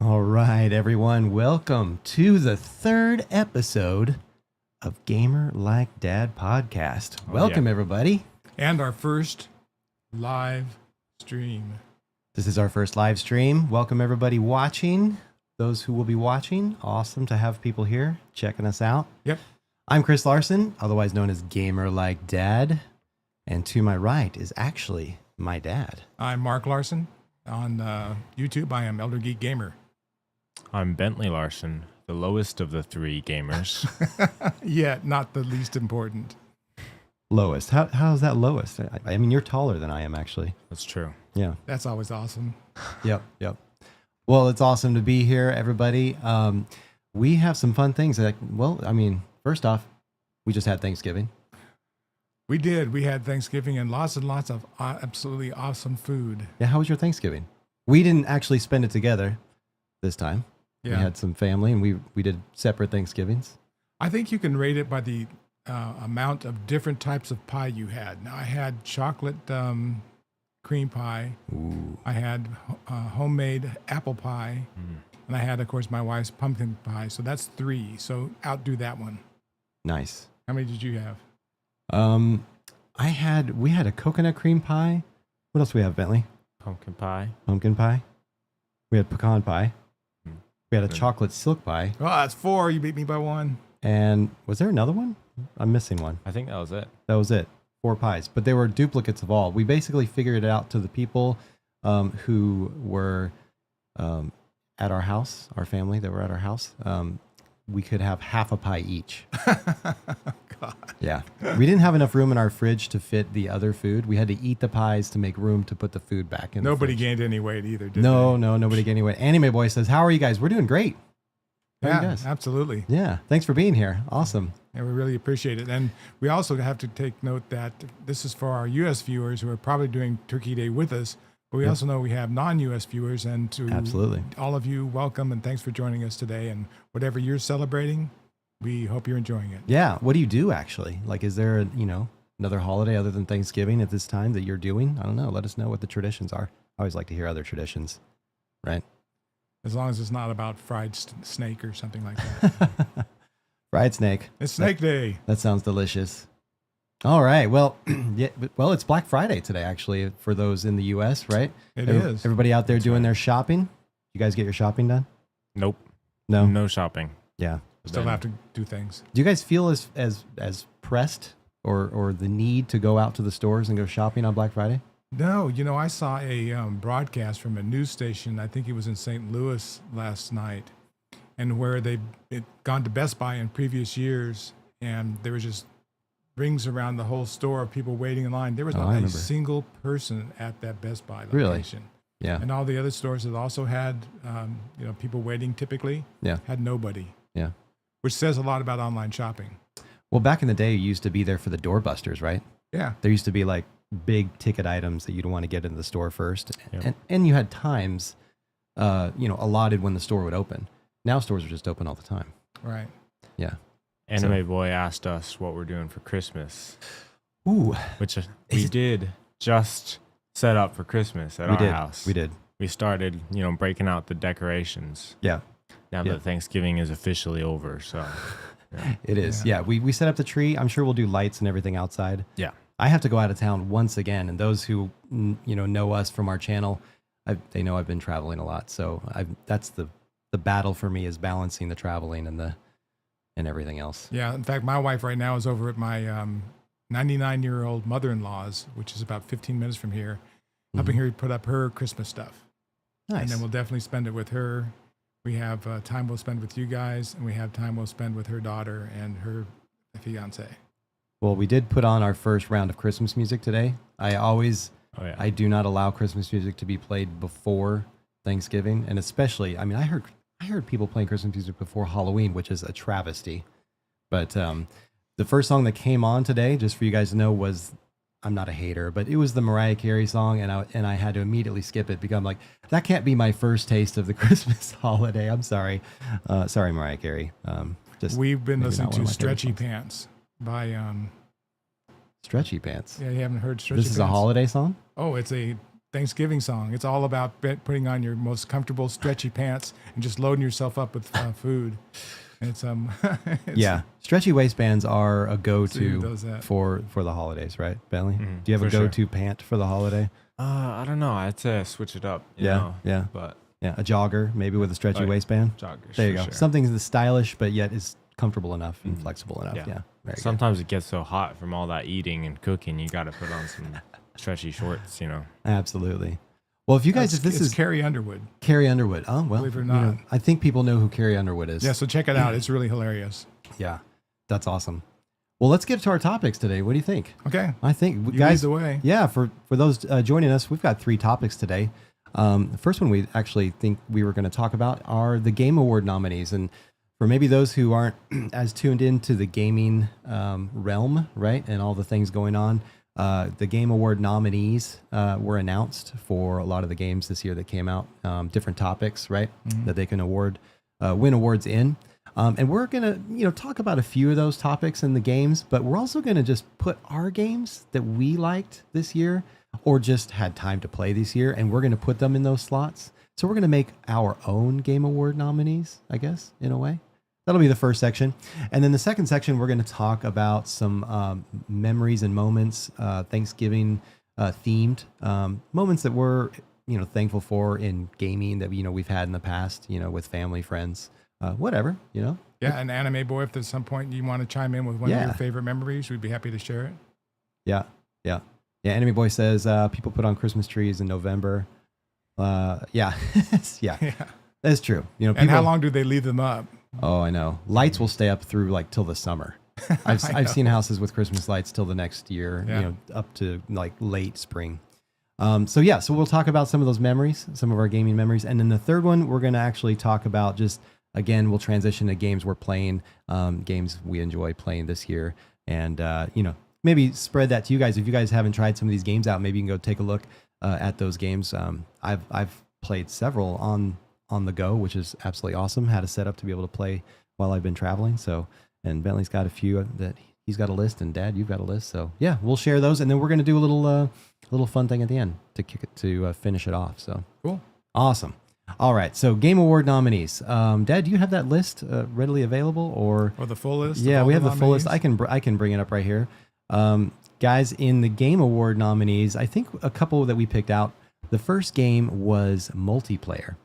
All right, everyone. Welcome to the third episode of Gamer Like Dad podcast. Welcome, everybody. And our first live stream. This is our first live stream. Welcome, everybody watching. Those who will be watching, awesome to have people here checking us out. Yep. I'm Chris Larson, otherwise known as Gamer Like Dad. And to my right is actually my dad. I'm Mark Larson. On YouTube, I am Elder Geek Gamer. I'm Bentley Larson, the lowest of the three gamers. Yeah, not the least important. Lowest. How is that lowest? I mean, you're taller than I am, actually. That's true. Yeah. That's always awesome. Yep. Well, it's awesome to be here, everybody. We have some fun things. First off, we just had Thanksgiving. We did. We had Thanksgiving and lots of absolutely awesome food. Yeah, how was your Thanksgiving? We didn't actually spend it together this time. Yeah. We had some family, and we did separate Thanksgivings. I think you can rate it by the amount of different types of pie you had. Now, I had chocolate cream pie. Ooh. I had homemade apple pie. And I had, of course, my wife's pumpkin pie. So that's 3. So outdo that one. Nice. How many did you have? We had a coconut cream pie. What else do we have, Bentley? Pumpkin pie. Pumpkin pie. We had pecan pie. We had a Good. chocolate silk pie. Oh, that's 4. You beat me by 1. And was there another one? I'm missing one. I think that was it. That was it. 4 pies, but they were duplicates of all. We basically figured it out to the people who were at our house, our family that were at our house. We could have half a pie each. God. Yeah. We didn't have enough room in our fridge to fit the other food. We had to eat the pies to make room to put the food back in. Nobody the fridge. gained any weight either, did No, they? nobody gained any weight. Anime Boy says, "How are you guys? We're doing great." How are you Yeah, guys? absolutely. Yeah. Thanks for being here. Awesome. And we really appreciate it. And we also have to take note that this is for our U.S. viewers who are probably doing Turkey Day with us. But we also know we have non-U.S. viewers. And to Absolutely. all of you, welcome and thanks for joining us today. And whatever you're celebrating, we hope you're enjoying it. Yeah. What do you do actually? Like, is there, another holiday other than Thanksgiving at this time that you're doing? I don't know. Let us know what the traditions are. I always like to hear other traditions, right? As long as it's not about fried snake or something like that. Fried snake. It's Snake Day. That sounds delicious. All right. Well, it's Black Friday today, actually, for those in the U.S., right? It is. Everybody out there That's doing right. their shopping. You guys get your shopping done? Nope. No. No shopping. Yeah. Still have to do things. Do you guys feel as pressed or the need to go out to the stores and go shopping on Black Friday? No, I saw a broadcast from a news station. I think it was in St. Louis last night, and where they'd gone to Best Buy in previous years, and there was just rings around the whole store of people waiting in line. There was I not a remember. single person at that Best Buy Really? location. Yeah. And all the other stores that also had, people waiting typically, Yeah. had nobody. Yeah. Which says a lot about online shopping. Well, back in the day, you used to be there for the doorbusters, right? Yeah. There used to be like big ticket items that you'd want to get into the store first. Yep. And you had times, allotted when the store would open. Now stores are just open all the time. Right. Yeah. Anime Boy asked us what we're doing for Christmas, Ooh, which we did just set up for Christmas at our house. We did. We started, breaking out the decorations. Yeah, Now Yeah. that Thanksgiving is officially over, so yeah. it is. Yeah, we set up the tree. I'm sure we'll do lights and everything outside. Yeah. I have to go out of town once again. And those who, know us from our channel, they know I've been traveling a lot. So that's the battle for me is balancing the traveling and everything else. Yeah. In fact, my wife right now is over at my 99-year-old mother-in-law's, which is about 15 minutes from here, helping her put up her Christmas stuff. Nice. And then we'll definitely spend it with her. We have time we'll spend with you guys, and we have time we'll spend with her daughter and her fiance. Well, we did put on our first round of Christmas music today. I do not allow Christmas music to be played before Thanksgiving, and especially, I heard people playing Christmas music before Halloween, which is a travesty. But the first song that came on today, just for you guys to know, was, I'm not a hater, but it was the Mariah Carey song, and I had to immediately skip it because I'm like, that can't be my first taste of the Christmas holiday. I'm sorry, sorry, Mariah Carey. We've been maybe listening not one to of my favorite Stretchy songs. Pants by Stretchy Pants. yeah, you haven't heard Stretchy This Pants? is a holiday song? Oh, it's a Thanksgiving song. It's all about putting on your most comfortable, stretchy pants and just loading yourself up with food. And it's stretchy waistbands are a go-to so for the holidays, right, Bentley? Mm-hmm. Do you have a go-to pant for the holiday? I don't know. I'd say I switch it up. You know? But a jogger maybe with a stretchy waistband. Joggers. There you go. Sure. Something that's stylish but yet is comfortable enough and flexible enough. Yeah. Sometimes it gets so hot from all that eating and cooking, you got to put on some stretchy shorts, you know. Absolutely. Well, if you guys, this is Carrie Underwood. Carrie Underwood. Oh, well, believe it or not. I think people know who Carrie Underwood is. Yeah, so check it out. It's really hilarious. Yeah, that's awesome. Well, let's get to our topics today. What do you think? Okay. I think, you guys, lead the way. Yeah, for those joining us, we've got 3 topics today. The first one we actually think we were going to talk about are the Game Award nominees. And for maybe those who aren't as tuned into the gaming realm, right, and all the things going on, the Game Award nominees were announced for a lot of the games this year that came out, different topics, right, that they can win awards in. And we're going to, talk about a few of those topics in the games, but we're also going to just put our games that we liked this year or just had time to play this year, and we're going to put them in those slots. So we're going to make our own Game Award nominees, I guess, in a way. That'll be the first section. And then the second section, we're going to talk about some memories and moments, Thanksgiving themed moments that we're, thankful for in gaming that, we've had in the past, with family, friends, whatever, Yeah, and Anime Boy, if there's some point you want to chime in with one of your favorite memories, we'd be happy to share it. Yeah. Anime Boy says people put on Christmas trees in November. Yeah. That's true. People, and how long do they leave them up? Oh, I know. Lights will stay up through till the summer. I've seen houses with Christmas lights till the next year, up to late spring. So we'll talk about some of those memories, some of our gaming memories. And then the third one, we're going to actually talk about again, we'll transition to games we're playing, games we enjoy playing this year. And, maybe spread that to you guys. If you guys haven't tried some of these games out, maybe you can go take a look at those games. I've played several on the go, which is absolutely awesome. Had a setup to be able to play while I've been traveling. So, and Bentley's got a few that he's got a list, and Dad, you've got a list. So yeah, we'll share those, and then we're going to do a little fun thing at the end to finish it off. So cool, awesome. All right, so Game Award nominees. Dad, do you have that list readily available, or the full list? Yeah, we have the full list. I can bring it up right here. Guys, in the Game Award nominees, I think a couple that we picked out. The first game was multiplayer.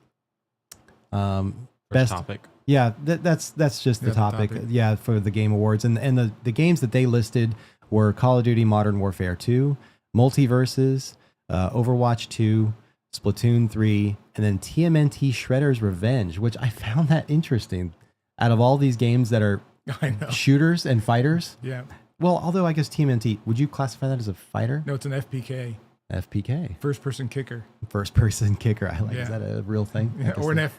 Best topic. Yeah, that's just the topic. Yeah, for the Game Awards, and the games that they listed were Call of Duty Modern Warfare 2, Multiverses, Overwatch 2, Splatoon 3, and then TMNT Shredder's Revenge, which I found that interesting. Out of all these games that are shooters and fighters, yeah. Well, although I guess TMNT, would you classify that as a fighter? No, it's an FPK. FPK. First person kicker. First person kicker. I like. Yeah. Is that a real thing? Yeah, or an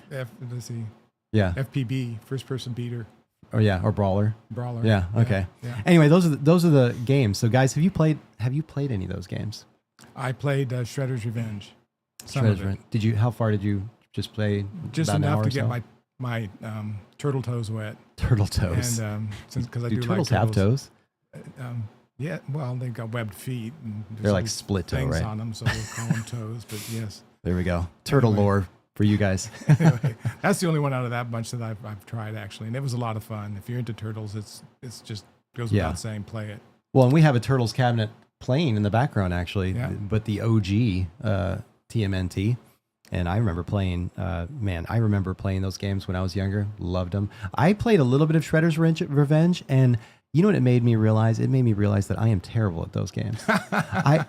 let's see. Yeah. FPB, first person beater. Oh yeah, or brawler. Brawler. Yeah. Okay. Yeah. Anyway, those are the games. So guys, have you played any of those games? I played Shredder's Revenge. Did you? How far did you just play? Just about enough an hour to get my turtle toes wet. Turtle toes. And because I do turtles like have toes? Yeah, well, they've got webbed feet. And they're like split toe, things right? on them, so we'll call them toes. But yes, there we go. Turtle lore for you guys. Anyway, that's the only one out of that bunch that I've tried actually, and it was a lot of fun. If you're into turtles, it's just goes without saying, play it. Well, and we have a Turtles cabinet playing in the background actually, but the OG TMNT. And I remember playing, I remember playing those games when I was younger. Loved them. I played a little bit of Shredder's Revenge, and you know what it made me realize? It made me realize that I am terrible at those games. I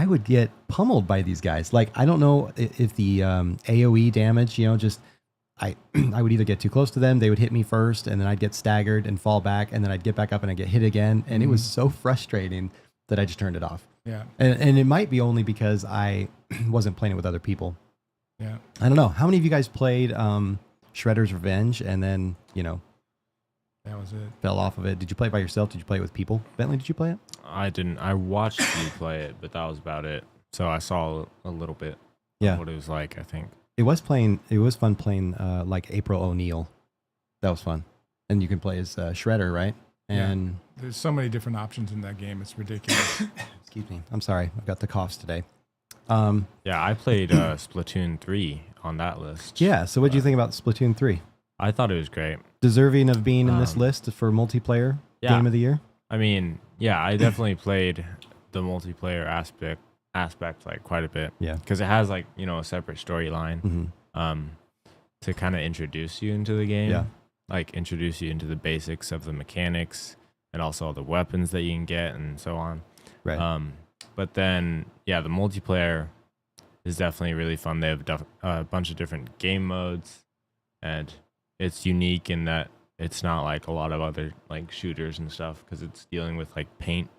would get pummeled by these guys. Like, I don't know if the AoE damage, I would either get too close to them, they would hit me first, and then I'd get staggered and fall back, and then I'd get back up and I'd get hit again. And it was so frustrating that I just turned it off. Yeah. And it might be only because I wasn't playing it with other people. Yeah. I don't know. How many of you guys played Shredder's Revenge and then, that was it. Fell off of it? Did you play it by yourself? Did you play it with people? Bentley, did you play it? I didn't. I watched you play it, but that was about it. So I saw a little bit of what it was like, I think. It was fun playing like April O'Neil. That was fun. And you can play as Shredder, right? And there's so many different options in that game. It's ridiculous. Excuse me. I'm sorry. I've got the coughs today. Yeah, I played Splatoon 3 on that list. Yeah. So what do you think about Splatoon 3? I thought it was great. Deserving of being in this list for multiplayer game of the year? I mean, yeah, I definitely played the multiplayer aspect like quite a bit. Yeah. Because it has like, a separate storyline to kind of introduce you into the game. Yeah. Like introduce you into the basics of the mechanics and also all the weapons that you can get and so on. Right. But then, yeah, the multiplayer is definitely really fun. They have a bunch of different game modes, and it's unique in that it's not like a lot of other like shooters and stuff because it's dealing with like paint,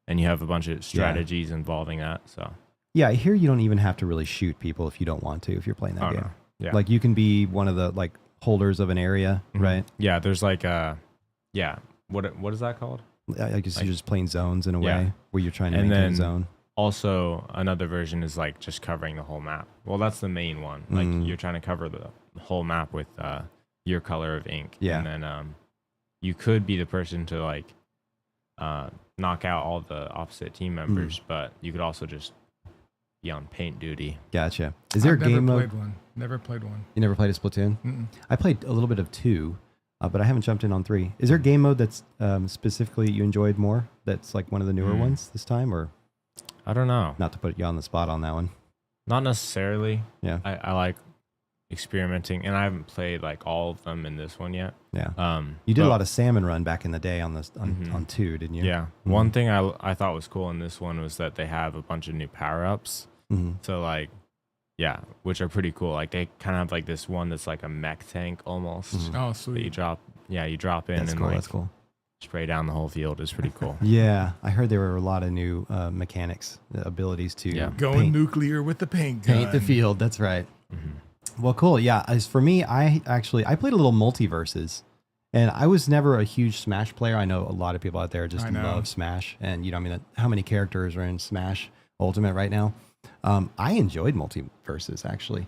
and you have a bunch of strategies involving that. So yeah, I hear you don't even have to really shoot people if you don't want to if you're playing that game. No. Yeah, like you can be one of the like holders of an area, right? Yeah, there's like what is that called? I guess you're just playing zones in a way where you're trying to maintain a zone. Also, another version is like just covering the whole map. Well, that's the main one. Like you're trying to cover the whole map with your color of ink. Yeah. And then you could be the person to like knock out all the opposite team members, but you could also just be on paint duty. Gotcha. Is there a game mode? Never played one. You never played a Splatoon? Mm-mm. I played a little bit of 2, but I haven't jumped in on 3. Is there a game mode that's specifically you enjoyed more? That's like one of the newer ones this time, or? I don't know. Not to put you on the spot on that one. Not necessarily. Yeah. I like experimenting, and I haven't played like all of them in this one yet. Yeah. You did a lot of Salmon Run back in the day on this on 2, didn't you? Yeah. One thing I thought was cool in this one was that they have a bunch of new power-ups. So like, yeah, which are pretty cool. Like they kind of have like this one that's like a mech tank almost. Oh, sweet. That you drop in That's and cool. like That's cool. spray down the whole field. Is pretty cool. Yeah, I heard there were a lot of new mechanics, abilities to going nuclear with the paint gun. Paint the field. That's right. Well, cool. Yeah. As for me, I played a little multiverses, and I was never a huge Smash player. I know a lot of people out there just love Smash, and how many characters are in Smash Ultimate right now? I enjoyed multiverses actually.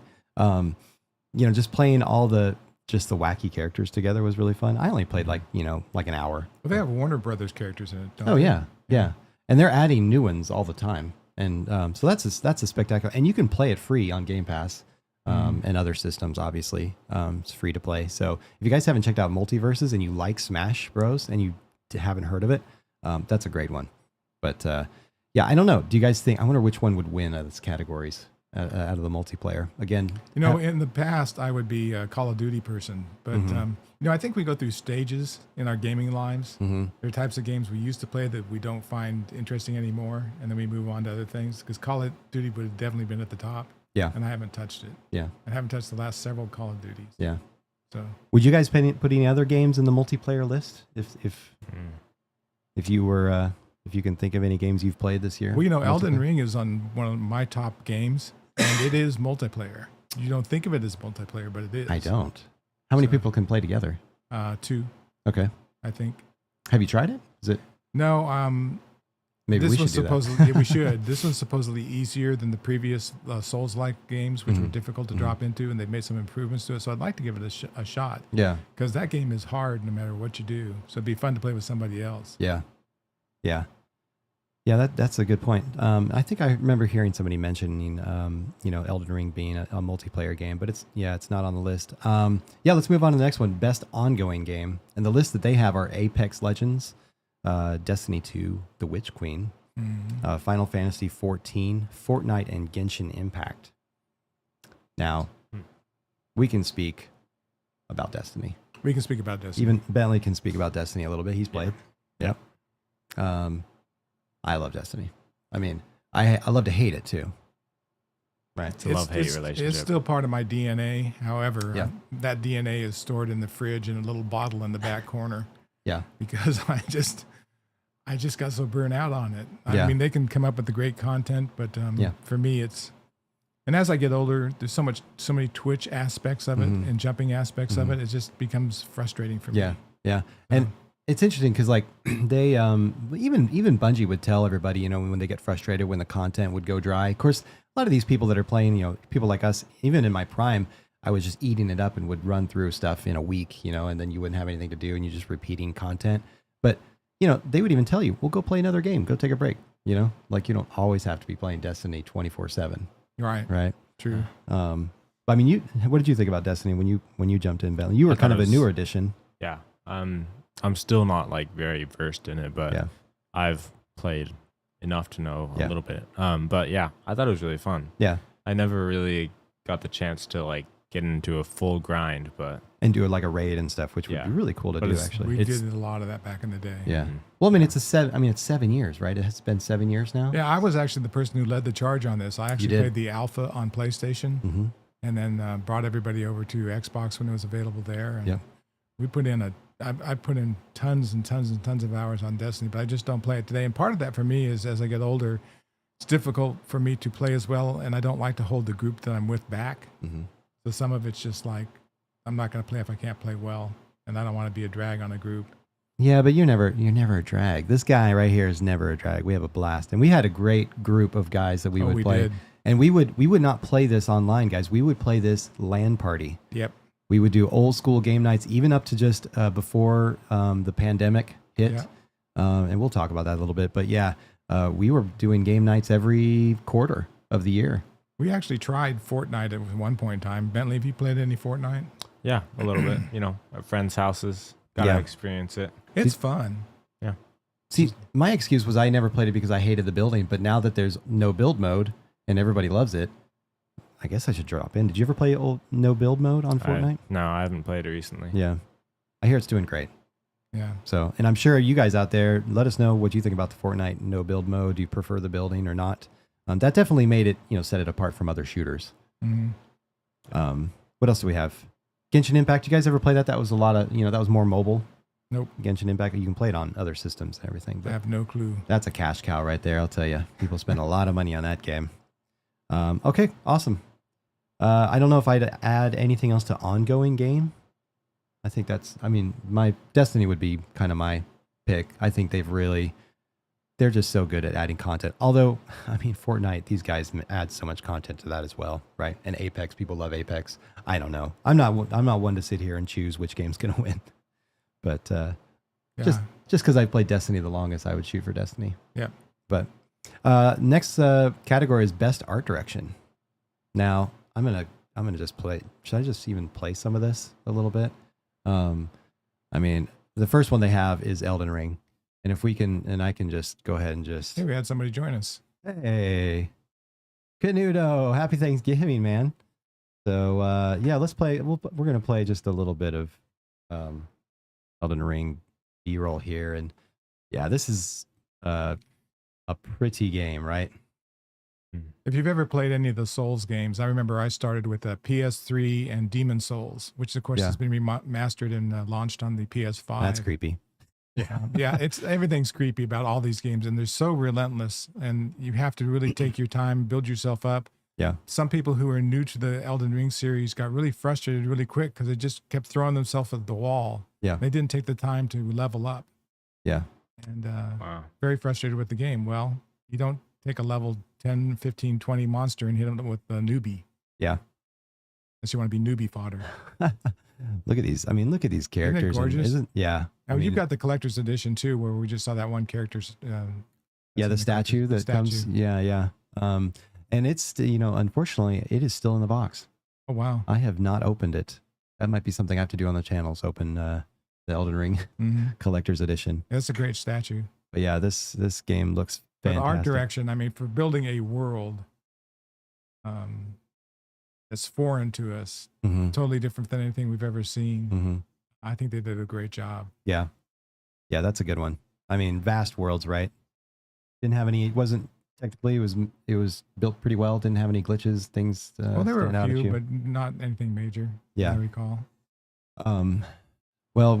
Just playing all the wacky characters together was really fun. I only played like an hour. Well, they have Warner Brothers characters in it. Don't Oh they? yeah, and they're adding new ones all the time, and so that's a spectacular. And you can play it free on Game Pass and other systems. Obviously, it's free to play. So if you guys haven't checked out Multiverses and you like Smash Bros and you haven't heard of it, that's a great one. But yeah, I don't know. Do you guys think? I wonder which one would win out of these categories out of the multiplayer. Again, in the past, I would be a Call of Duty person, but I think we go through stages in our gaming lives. There are types of games we used to play that we don't find interesting anymore, and then we move on to other things. Because Call of Duty would have definitely been at the top. Yeah, and I haven't touched it. Yeah, I haven't touched the last several Call of Duties. Yeah. So, would you guys put any other games in the multiplayer list if you were? If you can think of any games you've played this year. Well, Elden Ring is on one of my top games, and it is multiplayer. You don't think of it as multiplayer, but it is. I don't. How many people can play together? 2. Okay. I think. Have you tried it? Is it? No. Maybe we should do that. We should. This one's supposedly easier than the previous Souls-like games, which were difficult to drop into, and they've made some improvements to it. So I'd like to give it a shot. Yeah. Because that game is hard no matter what you do. So it'd be fun to play with somebody else. Yeah. Yeah. Yeah, that's a good point. I think I remember hearing somebody mentioning, Elden Ring being a multiplayer game, but it's not on the list. Let's move on to the next one, best ongoing game. And the list that they have are Apex Legends, Destiny 2, The Witch Queen, Final Fantasy 14, Fortnite, and Genshin Impact. Now, we can speak about Destiny. We can speak about Destiny. Even Bentley can speak about Destiny a little bit. He's played. Yep. I love Destiny. I mean, I love to hate it too. Right. It's a love-hate relationship. It's still part of my DNA. However, that DNA is stored in the fridge in a little bottle in the back corner. Yeah. Because I just got so burnt out on it. I mean, they can come up with the great content, but for me, and as I get older, there's so many Twitch aspects of it and jumping aspects of it. It just becomes frustrating for me. Yeah. And it's interesting because like they even Bungie would tell everybody, when they get frustrated when the content would go dry. Of course, a lot of these people that are playing, people like us, even in my prime, I was just eating it up and would run through stuff in a week, and then you wouldn't have anything to do and you're just repeating content. But, they would even tell you, well, go play another game, go take a break. You know, like you don't always have to be playing Destiny 24/7, Right. right? True. But I mean, what did you think about Destiny when you jumped in, Bentley? You were kind of a newer edition. Yeah. I'm still not like very versed in it, but I've played enough to know a little bit. But yeah, I thought it was really fun. Yeah. I never really got the chance to like get into a full grind, and do like a raid and stuff, which would be really cool to do. Actually, we did a lot of that back in the day. Yeah. Well, I mean, it's 7 years, right? It's been 7 years now. Yeah, I was actually the person who led the charge on this. I actually played the alpha on PlayStation, and then brought everybody over to Xbox when it was available there. And we put in I put in tons and tons and tons of hours on Destiny, but I just don't play it today. And part of that for me is as I get older, it's difficult for me to play as well, and I don't like to hold the group that I'm with back. So some of it's just like, I'm not going to play if I can't play well, and I don't want to be a drag on a group. Yeah, but you're never a drag. This guy right here is never a drag. We have a blast, and we had a great group of guys that we would play. Did. And we would not play this online, guys. We would play this LAN party. Yep. We would do old school game nights, even up to just before the pandemic hit. Yeah. And we'll talk about that a little bit. But yeah, we were doing game nights every quarter of the year. We actually tried Fortnite at one point in time. Bentley, have you played any Fortnite? Yeah, a little bit. You know, at friends' houses, gotta experience it. It's fun. Yeah. See, my excuse was I never played it because I hated the building. But now that there's no build mode and everybody loves it, I guess I should drop in. Did you ever play old no build mode on Fortnite? No, I haven't played it recently. Yeah. I hear it's doing great. Yeah. So, and I'm sure you guys out there, let us know what you think about the Fortnite no build mode. Do you prefer the building or not? That definitely made it, set it apart from other shooters. What else do we have? Genshin Impact. You guys ever play that? That was a lot of, that was more mobile. Nope. Genshin Impact. You can play it on other systems and everything. I have no clue. That's a cash cow right there. I'll tell you. People spend a lot of money on that game. Okay. Awesome. I don't know if I'd add anything else to ongoing game. I think my Destiny would be kind of my pick. I think they're just so good at adding content. Although, Fortnite, these guys add so much content to that as well, right? And Apex, people love Apex. I don't know. I'm not one to sit here and choose which game's going to win. But just because I've played Destiny the longest, I would shoot for Destiny. Yeah. But next category is best art direction. Now, I'm gonna just play. Should I just even play some of this a little bit? The first one they have is Elden Ring. And if we can, and I can just go ahead and just... Hey, we had somebody join us. Hey. Canudo. Happy Thanksgiving, man. So, let's play. We're going to play just a little bit of Elden Ring B-roll here. And yeah, this is a pretty game, right? If you've ever played any of the Souls games, I remember I started with a PS3 and Demon Souls, which of course has been remastered and launched on the PS5. That's creepy. Yeah, everything's creepy about all these games, and they're so relentless, and you have to really take your time, build yourself up. Yeah. Some people who are new to the Elden Ring series got really frustrated really quick because they just kept throwing themselves at the wall. Yeah. They didn't take the time to level up. Yeah. And very frustrated with the game. Well, you don't take a level 10, 15, 20 monster and hit them with a newbie. Yeah. Unless you want to be newbie fodder. Look at these. Look at these characters. Isn't it gorgeous? Yeah. You've got the collector's edition too, where we just saw that one character's. The statue that comes. Yeah. And it's, unfortunately, it is still in the box. Oh, wow. I have not opened it. That might be something I have to do on the channel, is open the Elden Ring collector's edition. That's a great statue. But yeah, this game looks fantastic. But art direction, for building a world that's foreign to us, totally different than anything we've ever seen. I think they did a great job. Yeah. Yeah, that's a good one. Vast worlds, right? Didn't have any, technically, it was built pretty well. Didn't have any glitches, things. Well, there were a few, but not anything major. Yeah. I recall. Well,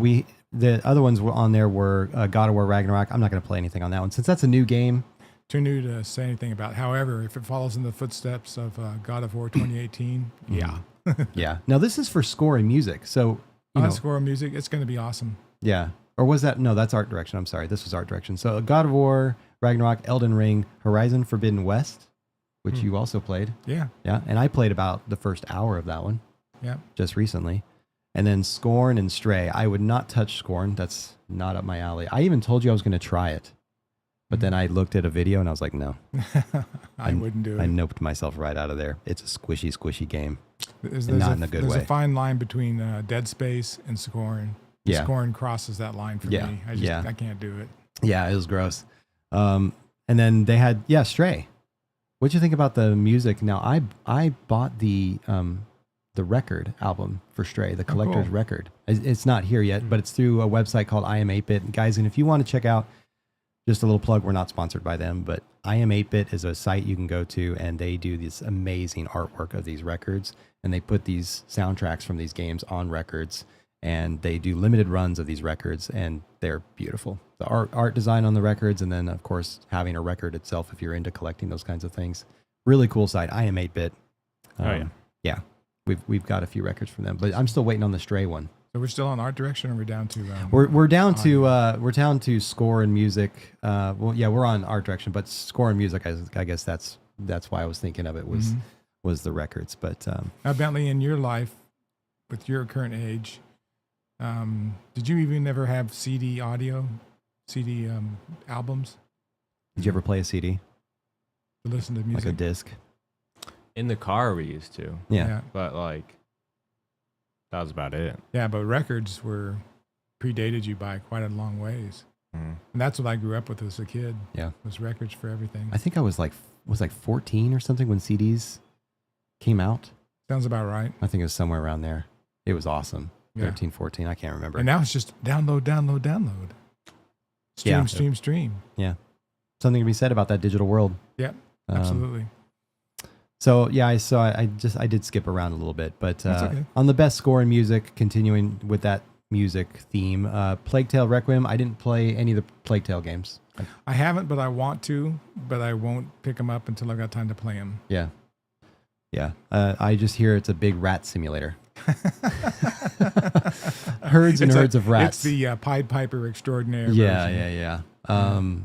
the other ones on there were God of War Ragnarok. I'm not going to play anything on that one since that's a new game. Too new to say anything about. However, if it follows in the footsteps of God of War 2018, yeah. Yeah. Now this is for score and music, so score and music, it's going to be awesome. Yeah. Or was that? No, that's art direction. I'm sorry. This was art direction. So God of War, Ragnarok, Elden Ring, Horizon Forbidden West, which you also played. Yeah. Yeah. And I played about the first hour of that one. Yeah. Just recently. And then Scorn and Stray. I would not touch Scorn. That's not up my alley. I even told you I was going to try it. But then I looked at a video and I was like, no. I wouldn't do it. I noped myself right out of there. It's a squishy game. There's not in a good way. There's a fine line between Dead Space and Scorn. Yeah. Scorn crosses that line for me. I can't do it. Yeah, it was gross. And then they had, Stray. What'd you think about the music? Now, I bought the record album for Stray, the collector's record. It's not here yet, but it's through a website called I Am 8-Bit. Guys, and if you want to check out, just a little plug, we're not sponsored by them, but I Am 8-Bit is a site you can go to, and they do this amazing artwork of these records, and they put these soundtracks from these games on records, and they do limited runs of these records, and they're beautiful. The art design on the records, and then, of course, having a record itself if you're into collecting those kinds of things. Really cool site, I Am 8-Bit. Yeah. We've got a few records from them, but I'm still waiting on the Stray one. So we're still on art direction, or we're down to we're down to score and music. We're on art direction, but score and music, I guess that's why I was thinking of it was the records. But now, Bentley, in your life, with your current age, did you even ever have CD audio, CD albums? Did you ever play a CD? To listen to music, like a disc? In the car, we used to. Yeah. But that was about it. Yeah, but records predated you by quite a long ways. And that's what I grew up with as a kid. Yeah. Was records for everything. I think I was like 14 or something when CDs came out. Sounds about right. I think it was somewhere around there. It was awesome. Yeah. 13, 14, I can't remember. And now it's just download. Stream. Yeah. Something to be said about that digital world. Yeah, absolutely. So yeah, I did skip around a little bit, but okay. On the best score in music, continuing with that music theme, Plague Tale Requiem. I didn't play any of the Plague Tale games. I haven't, but I want to, but I won't pick them up until I've got time to play them. Yeah. I just hear it's a big rat simulator. Herds of rats. It's the Pied Piper extraordinaire. Yeah.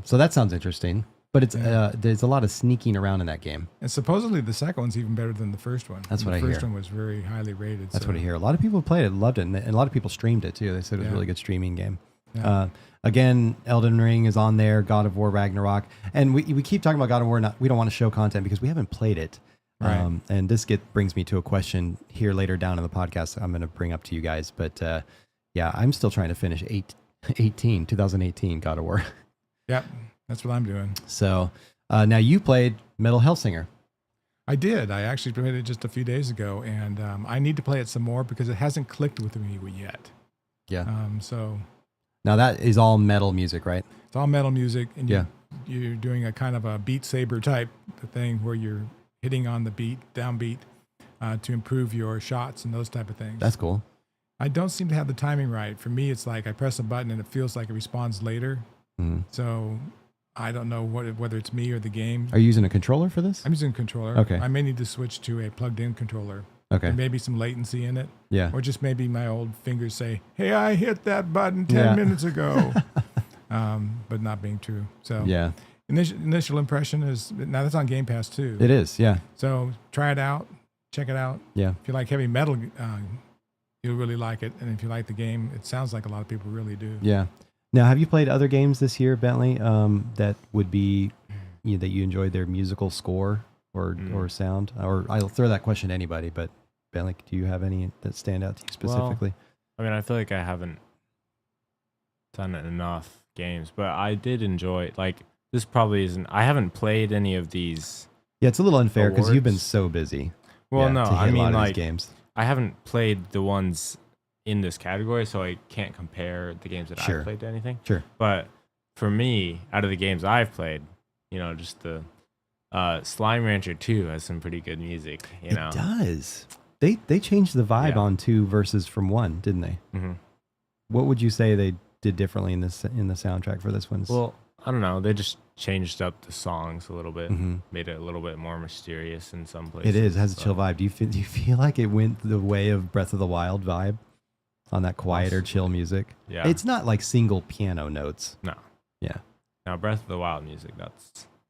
So that sounds interesting. But it's there's a lot of sneaking around in that game. And supposedly the second one's even better than the first one. That's what I hear. The first one was very highly rated. That's what I hear. A lot of people played it, loved it, and a lot of people streamed it too. They said it was a really good streaming game. Yeah. Again, Elden Ring is on there, God of War, Ragnarok. And we keep talking about God of War. We don't want to show content because we haven't played it. Right. And this brings me to a question here later down in the podcast I'm going to bring up to you guys. But I'm still trying to finish 2018 God of War. Yep, that's what I'm doing. So now you played Metal Hellsinger. I did. I actually played it just a few days ago, and I need to play it some more because it hasn't clicked with me yet. Yeah. So now that is all metal music, right? It's all metal music, and you're doing a kind of a Beat Saber type thing where you're hitting on the downbeat to improve your shots and those type of things. That's cool. I don't seem to have the timing right. For me, it's like I press a button and it feels like it responds later. Mm-hmm. So I don't know whether it's me or the game. Are you using a controller for this? I'm using a controller. Okay. I may need to switch to a plugged-in controller. Okay. There may be some latency in it. Yeah. Or just maybe my old fingers say, hey, I hit that button 10 minutes ago. But not being true. So yeah. Initial impression is, now that's on Game Pass too. It is, yeah. So try it out. Check it out. Yeah. If you like heavy metal, you'll really like it. And if you like the game, it sounds like a lot of people really do. Yeah. Now, have you played other games this year, Bentley, that would be, that you enjoyed their musical score or sound? Or I'll throw that question to anybody, but Bentley, do you have any that stand out to you specifically? Well, I feel like I haven't done enough games, but I did enjoy, this probably isn't, I haven't played any of these. Yeah, it's a little unfair because you've been awards. so busy. Well, no, to hit I mean, a lot of these games. I haven't played the ones in this category, so I can't compare the games that I've played to anything. Sure. But for me, out of the games I've played, just the Slime Rancher 2 has some pretty good music. It does. They changed the vibe on 2 versus from 1, didn't they? Mm-hmm. What would you say they did differently in the soundtrack for this one? Well, I don't know. They just changed up the songs a little bit, Mm-hmm. made it a little bit more mysterious in some places. It is. It has a chill vibe. Do you feel like it went the way of Breath of the Wild vibe on that quieter, chill music? Yeah. It's not like single piano notes. No. Yeah. Now, Breath of the Wild music,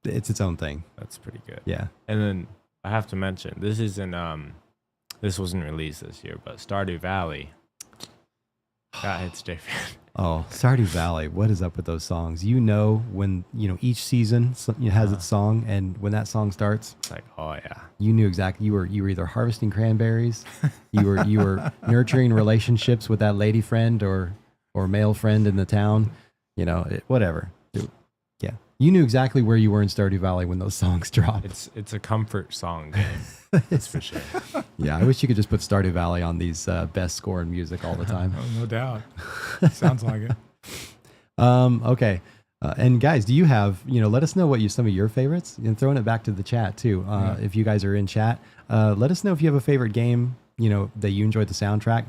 It's its own thing. that's pretty good. Yeah. And then I have to mention, this wasn't released this year, but Stardew Valley, that hits different. Oh, Stardew Valley. What is up with those songs? You know, when, each season has its song, and when that song starts, It's like, oh yeah. you knew exactly. You were either harvesting cranberries, you were nurturing relationships with that lady friend or male friend in the town, whatever. Yeah. You knew exactly where you were in Stardew Valley when those songs dropped. It's a comfort song game. That's for sure. Yeah, I wish you could just put Stardew Valley on these best score and music all the time. Oh, no doubt. Sounds like it. Okay. And guys, do you have, let us know what some of your favorites, and throwing it back to the chat too. If you guys are in chat, let us know if you have a favorite game, that you enjoyed the soundtrack.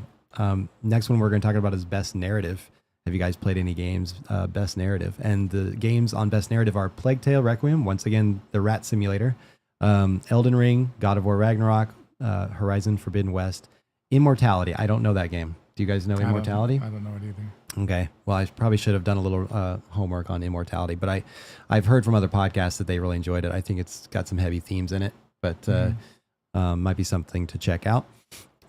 Next one we're going to talk about is best narrative. Have you guys played any games, best narrative? And the games on best narrative are Plague Tale Requiem, once again, the Rat Simulator, Elden Ring, God of War Ragnarok, Horizon Forbidden West, Immortality. I don't know that game. Do you guys know Immortality? I don't know it either. Okay. Well, I probably should have done a little homework on Immortality, but I've heard from other podcasts that they really enjoyed it. I think it's got some heavy themes in it, but might be something to check out.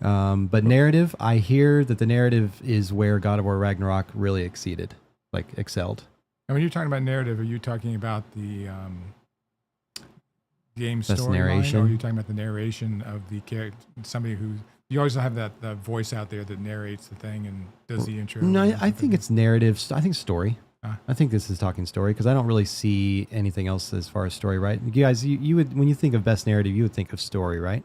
But narrative, I hear that the narrative is where God of War Ragnarok really excelled. And when you're talking about narrative, are you talking about the game Best storyline, narration? or are you talking about the narration of the character? Somebody who you always have that voice out there that narrates the thing and does the intro. No, I think it's narrative. I think story. I think this is talking story because I don't really see anything else as far as story, right? You guys, you would, when you think of best narrative, you would think of story, right?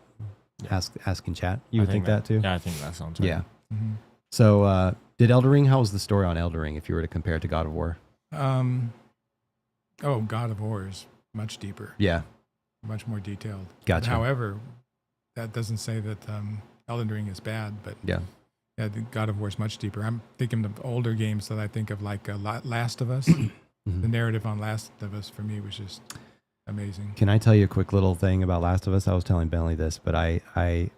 Ask in chat. You would think that too? Yeah, I think that sounds right. Yeah. Mm-hmm. So did Elden Ring, how was the story on Elden Ring if you were to compare it to God of War? God of War is much deeper. Yeah. Much more detailed. Gotcha. However, that doesn't say that Elden Ring is bad, but yeah, the God of War is much deeper. I'm thinking of older games that I think of, like Last of Us. Mm-hmm. The narrative on Last of Us for me was just amazing. Can I tell you a quick little thing about Last of Us? I was telling Bentley this, but I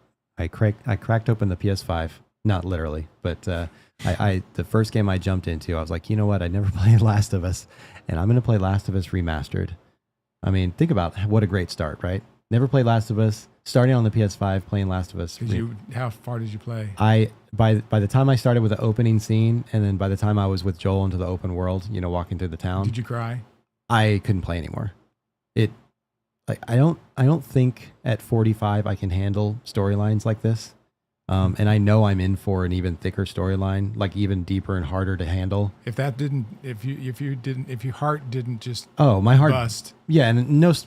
cracked open the PS5, not literally, but the first game I jumped into, I was like, you know what? I never played Last of Us, and I'm going to play Last of Us Remastered. I mean, think about what a great start, right? Never played Last of Us, starting on the PS5, playing Last of Us. How far did you play? By the time I started with the opening scene, and then by the time I was with Joel into the open world, walking through the town. Did you cry? I couldn't play anymore. I don't think at 45 I can handle storylines like this. And I know I'm in for an even thicker storyline, like even deeper and harder to handle. If your heart didn't just my heart bust. Yeah, and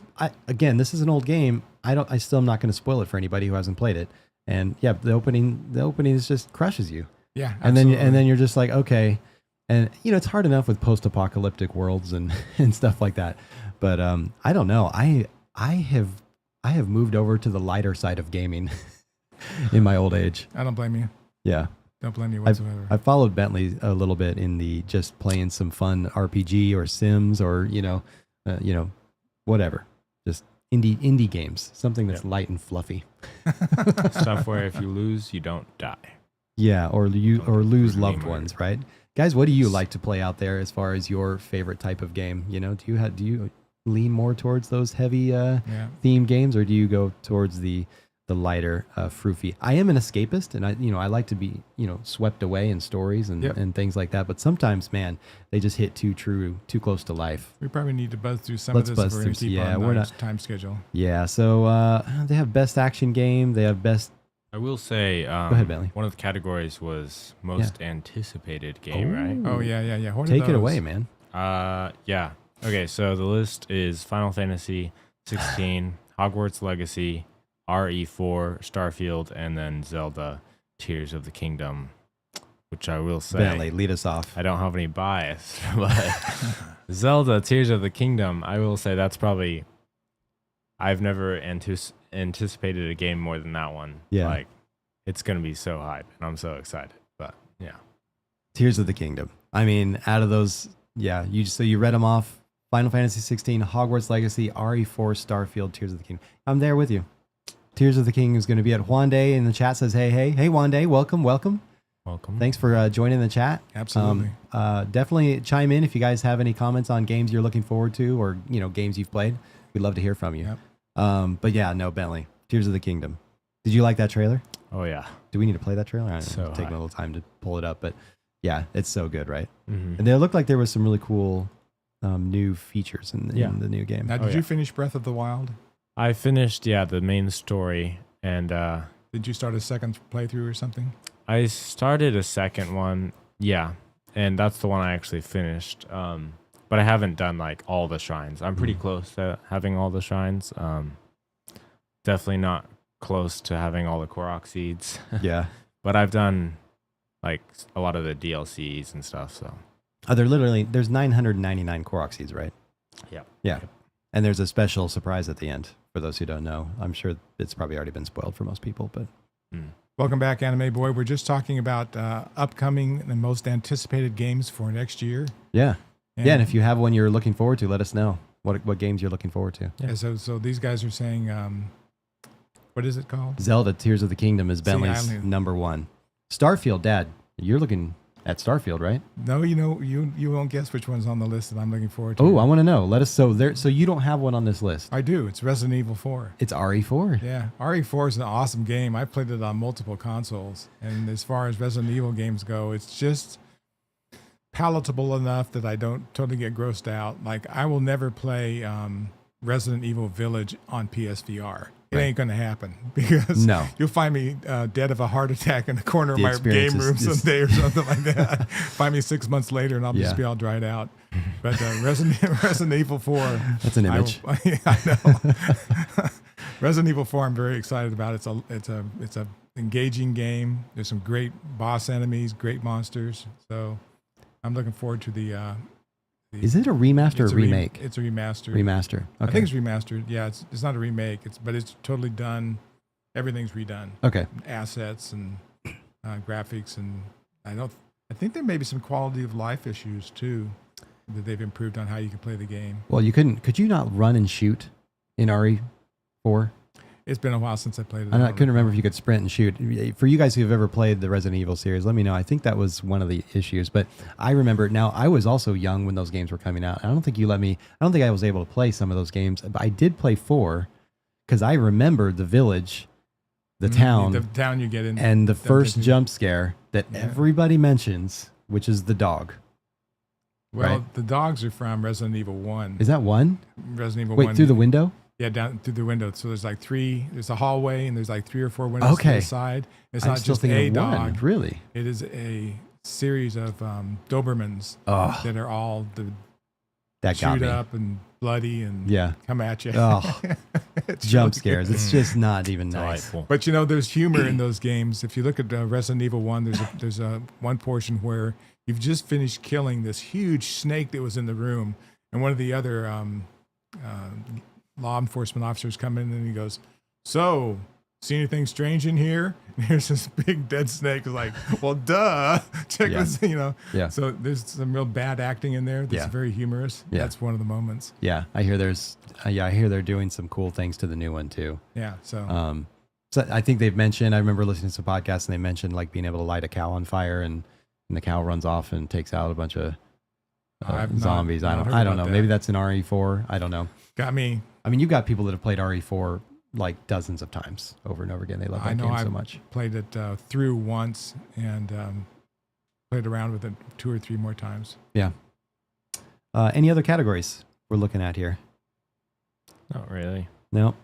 again, this is an old game. I still am not going to spoil it for anybody who hasn't played it. And yeah, the opening is just crushes you. Yeah, absolutely. And then you're just like, okay. And it's hard enough with post-apocalyptic worlds and stuff like that. But I don't know. I have moved over to the lighter side of gaming in my old age. I don't blame you. Yeah. Don't blame you whatsoever. I followed Bentley a little bit in the just playing some fun RPG or Sims or, whatever. Just indie games. Something that's light and fluffy. Stuff where if you lose, you don't die. Yeah, or lose loved ones, right? Guys, what do you like to play out there as far as your favorite type of game? Do you lean more towards those heavy theme games, or do you go towards the lighter froofy? I am an escapist, and I like to be swept away in stories and things like that. But sometimes, man, they just hit too close to life. We probably need to buzz through some of this if we're going to keep on our time schedule. Yeah, so they have best action game. They have best. I will say, go ahead, Bentley. One of the categories was most anticipated game, right? Oh yeah. What Take it away, man. Yeah. Okay, so the list is Final Fantasy 16, Hogwarts Legacy, RE4, Starfield, and then Zelda Tears of the Kingdom, which I will say... Bentley, lead us off. I don't have any bias, but Zelda Tears of the Kingdom, I will say that's probably... I've never anticipated a game more than that one. Yeah. Like, it's going to be so hype, and I'm so excited, but yeah. Tears of the Kingdom. I mean, out of those, yeah, you read them off. Final Fantasy 16, Hogwarts Legacy, RE4, Starfield, Tears of the Kingdom. I'm there with you. Tears of the King is going to be at Juan Day in the chat. Says, hey, Juan Day, welcome. Thanks for joining the chat. Absolutely. Definitely chime in if you guys have any comments on games you're looking forward to or games you've played. We'd love to hear from you. Yep. But yeah, no, Bentley, Tears of the Kingdom. Did you like that trailer? Oh yeah. Do we need to play that trailer? I don't know. So It's taking a little time to pull it up, but Yeah, it's so good, right? Mm-hmm. And they looked like there was some really cool new features in the new game. Now, did you finish Breath of the Wild? I finished, the main story, and Did you start a second playthrough or something? I started a second one, and that's the one I actually finished. But I haven't done like all the shrines. I'm pretty close to having all the shrines. Definitely not close to having all the Korok seeds. Yeah. But I've done like a lot of the DLCs and stuff. So There's 999 Korok seeds, right? yeah. Yeah. And there's a special surprise at the end for those who don't know. I'm sure it's probably already been spoiled for most people, but Welcome back, Anime Boy. We're just talking about upcoming and most anticipated games for next year. yeah. And if you have one you're looking forward to, let us know what games you're looking forward to. Yeah, so these guys are saying, what is it called? Zelda Tears of the Kingdom is See, Bentley's I only- number one. Starfield, Dad, you're looking at Starfield, right? No, you won't guess which one's on the list that I'm looking forward to. Oh, I want to know. Let us. So you don't have one on this list. I do. It's Resident Evil 4. It's RE4. Yeah, RE4 is an awesome game. I've played it on multiple consoles, and as far as Resident Evil games go, it's just palatable enough that I don't totally get grossed out. Like, I will never play Resident Evil Village on PSVR. It Right. ain't going to happen because No. you'll find me dead of a heart attack in the corner of The my experience game room is- someday or something like that. Find me 6 months later and I'll Yeah. just be all dried out. But Resident Evil 4. That's an image. Yeah, I know. Resident Evil 4, I'm very excited about. It's a engaging game. There's some great boss enemies, great monsters. So I'm looking forward to the. Is it a remaster or it's a remake? It's a remaster. Remaster. Okay. I think it's remastered. Yeah, it's not a remake. But it's totally done. Everything's redone. Okay. Assets and graphics, and I think there may be some quality of life issues too that they've improved on how you can play the game. Well, could you not run and shoot in RE4? It's been a while since I played it. I couldn't remember if you could sprint and shoot. For you guys who have ever played the Resident Evil series, let me know. I think that was one of the issues. But I remember, now I was also young when those games were coming out. I don't think I was able to play some of those games. But I did play 4 because I remember the village, the town you get in, and the first dungeon. jump scare that everybody mentions, which is the dog. Well, right? the dogs are from Resident Evil 1. Is that one? Resident Evil 1. Wait, through the window? Yeah, down through the window. So there's there's a hallway and there's 3 or 4 windows to Okay. the side. It's I'm not still just thinking a of dog. one. Really? It is a series of Dobermans Oh, that are all that got chewed me. up and bloody and Yeah. come at you. Oh, It's jump really scares. good. It's just not even nice. Delightful. But there's humor in those games. If you look at Resident Evil 1, there's a one portion where you've just finished killing this huge snake that was in the room, and one of the other law enforcement officers come in and he goes, "So, see anything strange in here?" And here's this big dead snake. It's like, well, duh. Check Yeah. this, Yeah. So there's some real bad acting in there that's Yeah. very humorous. Yeah. That's one of the moments. Yeah, I hear I hear they're doing some cool things to the new one too. Yeah. So So I think they've mentioned, I remember listening to some podcasts and they mentioned like being able to light a cow on fire and the cow runs off and takes out a bunch of I've not- zombies. not heard I don't about know. that. Maybe that's in RE4. I don't know. got me. I mean, you've got people that have played RE4 like dozens of times over and over again. They love I that know game so I've much. played it through once and played around with it 2 or 3 more times. Yeah. Any other categories we're looking at here? Not really. No.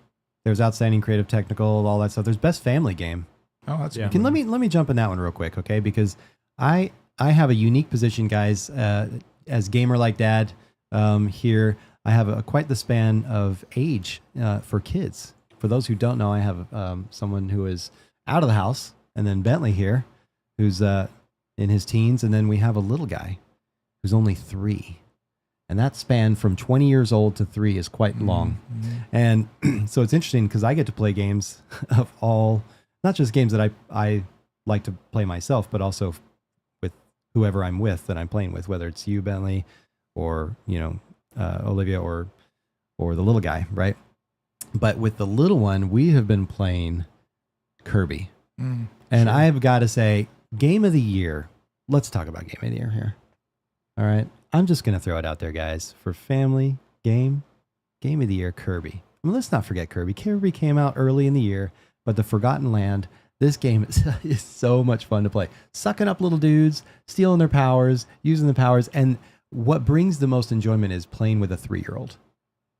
There's outstanding creative, technical, all that stuff. There's best family game. Oh, that's Yeah. good. Let me jump in that one real quick, okay? Because I have a unique position, guys, as gamer like Dad here. I have quite the span of age for kids. For those who don't know, I have someone who is out of the house, and then Bentley here, who's in his teens, and then we have a little guy who's only 3. And that span from 20 years old to 3 is quite long. Mhm. And so it's interesting because I get to play games of all, not just games that I like to play myself, but also with whoever I'm with that I'm playing with, whether it's you, Bentley, or, Olivia or the little guy, right? But with the little one, we have been playing Kirby. Mm, And sure. I've got to say, game of the year. Let's talk about game of the year here. All right. I'm just going to throw it out there, guys. For family game of the year, Kirby. I mean, let's not forget Kirby. Kirby came out early in the year, but the Forgotten Land, This game is so much fun to play. Sucking up little dudes, stealing their powers, using the powers. And what brings the most enjoyment is playing with a 3-year-old.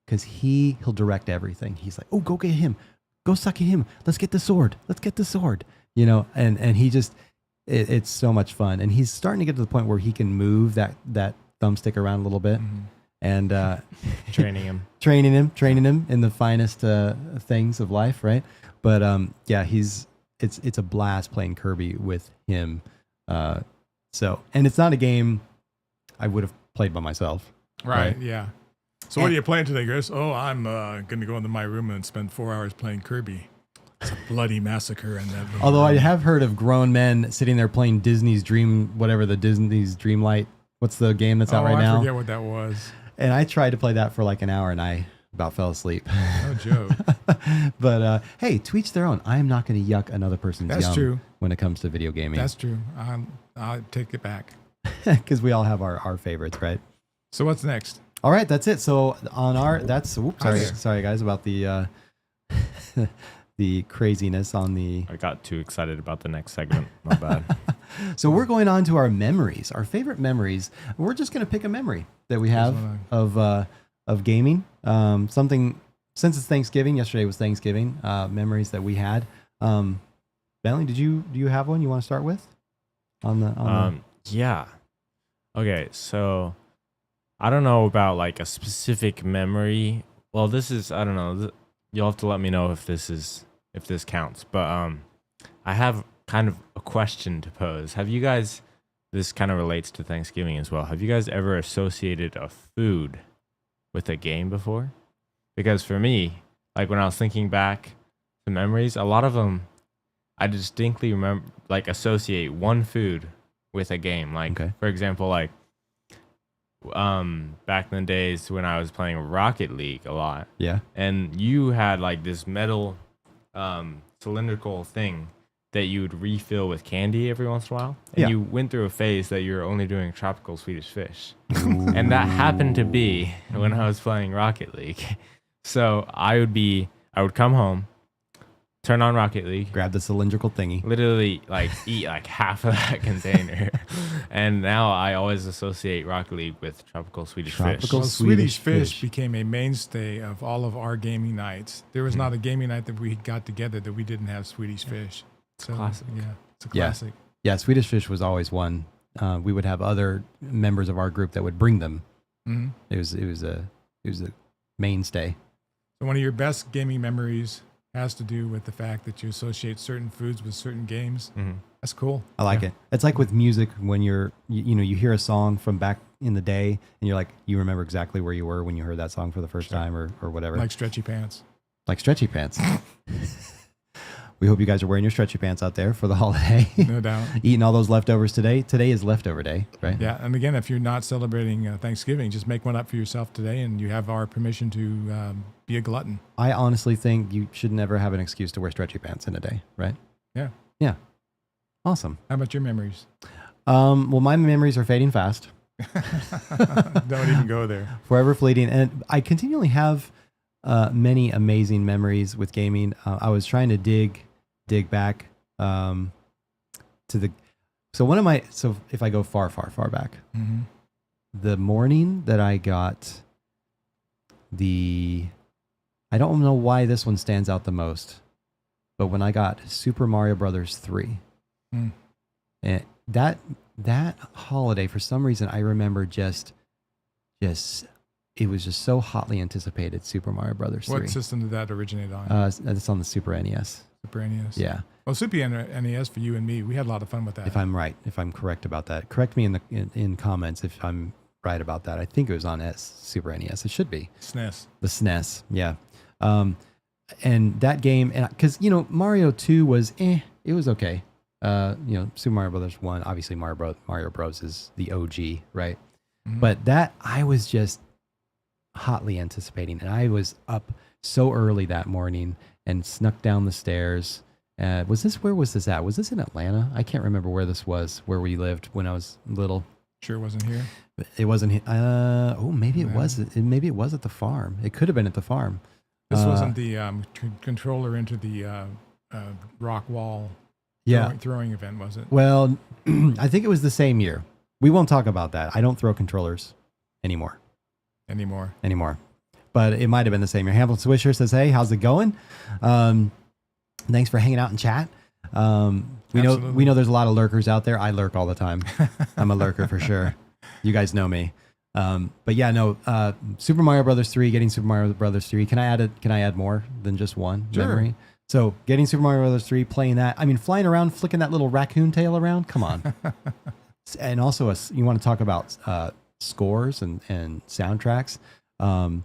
Because he'll direct everything. He's like, oh, go get him. Go suck at him. Let's get the sword. Let's get the sword. You know, and he just, it's so much fun. And he's starting to get to the point where he can move that thumbstick around a little bit. Mm-hmm. And training him in the finest things of life, right? But yeah, it's a blast playing Kirby with him. So, and it's not a game I would have played by myself. Right? Yeah. So what are you playing today, Chris? Oh, I'm going to go into my room and spend 4 hours playing Kirby. It's a bloody massacre in that. Although I have heard of grown men sitting there playing Disney's Disney's Dreamlight. What's the game that's out right now? I forget what that was. And I tried to play that for like an hour and I about fell asleep. No joke. But hey, to each their own. I am not going to yuck another person's That's yum true. When it comes to video gaming. That's true. I'll take it back. Because we all have our favorites, right? So what's next? All right, that's it. So on sorry guys about the the craziness on the. I got too excited about the next segment. My bad. So we're going on to our memories, our favorite memories. We're just going to pick a memory that we have of gaming. Something since it's Thanksgiving. Yesterday was Thanksgiving. Memories that we had. Bentley, do you have one you want to start with? Yeah. Okay, so I don't know about like a specific memory. Well, this is I don't know. You'll have to let me know if this counts. But I have kind of a question to pose. Have you guys? This kind of relates to Thanksgiving as well. Have you guys ever associated a food with a game before? Because for me, like when I was thinking back to memories, a lot of them I distinctly remember, like associate one food with a game. Like for example, like back in the days when I was playing Rocket League a lot. Yeah. And you had like this metal cylindrical thing that you would refill with candy every once in a while. And you went through a phase that you were only doing tropical Swedish fish. And that happened to be when I was playing Rocket League. So I would come home, turn on Rocket League, grab the cylindrical thingy, literally like eat like half of that container. And now I always associate Rocket League with tropical Swedish fish. Well, Swedish fish became a mainstay of all of our gaming nights. There was not a gaming night that we got together that we didn't have Swedish fish. So, classic. Yeah, it's a classic. Yeah, Swedish fish was always one. We would have other members of our group that would bring them. Mm-hmm. It was a mainstay. So one of your best gaming memories has to do with the fact that you associate certain foods with certain games. Mm-hmm. That's cool. I like it. It's like with music when you hear a song from back in the day and you're like, you remember exactly where you were when you heard that song for the first time or whatever. Like Stretchy Pants. Like Stretchy Pants. We hope you guys are wearing your stretchy pants out there for the holiday. No doubt. Eating all those leftovers today. Today is leftover day, right? Yeah. And again, if you're not celebrating Thanksgiving, just make one up for yourself today and you have our permission to be a glutton. I honestly think you should never have an excuse to wear stretchy pants in a day, right? Yeah. Yeah. Awesome. How about your memories? Well, my memories are fading fast. Don't even go there. Forever fleeting. And I continually have many amazing memories with gaming. I was trying to dig back to the so if I go far back, mm-hmm. The morning that I got I don't know why this one stands out the most, but when I got Super Mario Brothers 3, and that holiday, for some reason I remember just it was just so hotly anticipated. Super Mario Brothers 3. What system did that originate on? It's on the Super NES. Super NES. Yeah. Well, Super NES for you and me, we had a lot of fun with that. If I'm correct about that, correct me in comments if I'm right about that. I think it was on Super NES. It should be SNES. The SNES. Yeah. And that game, and because Mario 2 was it was okay. Super Mario Brothers 1, obviously Mario Bros is the OG, right? Mm-hmm. But that I was just hotly anticipating, and I was up so early that morning and snuck down the stairs. Where was this at? Was this in Atlanta? I can't remember where this was, where we lived when I was little. Sure, it wasn't here. It wasn't. Maybe it was. Maybe it was at the farm. It could have been at the farm. This wasn't the controller into the rock wall throwing event, was it? Well, I think it was the same year. We won't talk about that. I don't throw controllers anymore. But it might have been the same year. Hamilton Swisher says, "Hey, how's it going? Thanks for hanging out in chat. We know there's a lot of lurkers out there. I lurk all the time. I'm a lurker for sure. You guys know me. But yeah, no. Super Mario Brothers 3. Getting Super Mario Brothers 3. Can I add more than just one memory? So getting Super Mario Brothers 3, playing that. I mean, flying around, flicking that little raccoon tail around. Come on. And also, you want to talk about scores and soundtracks. Hamilton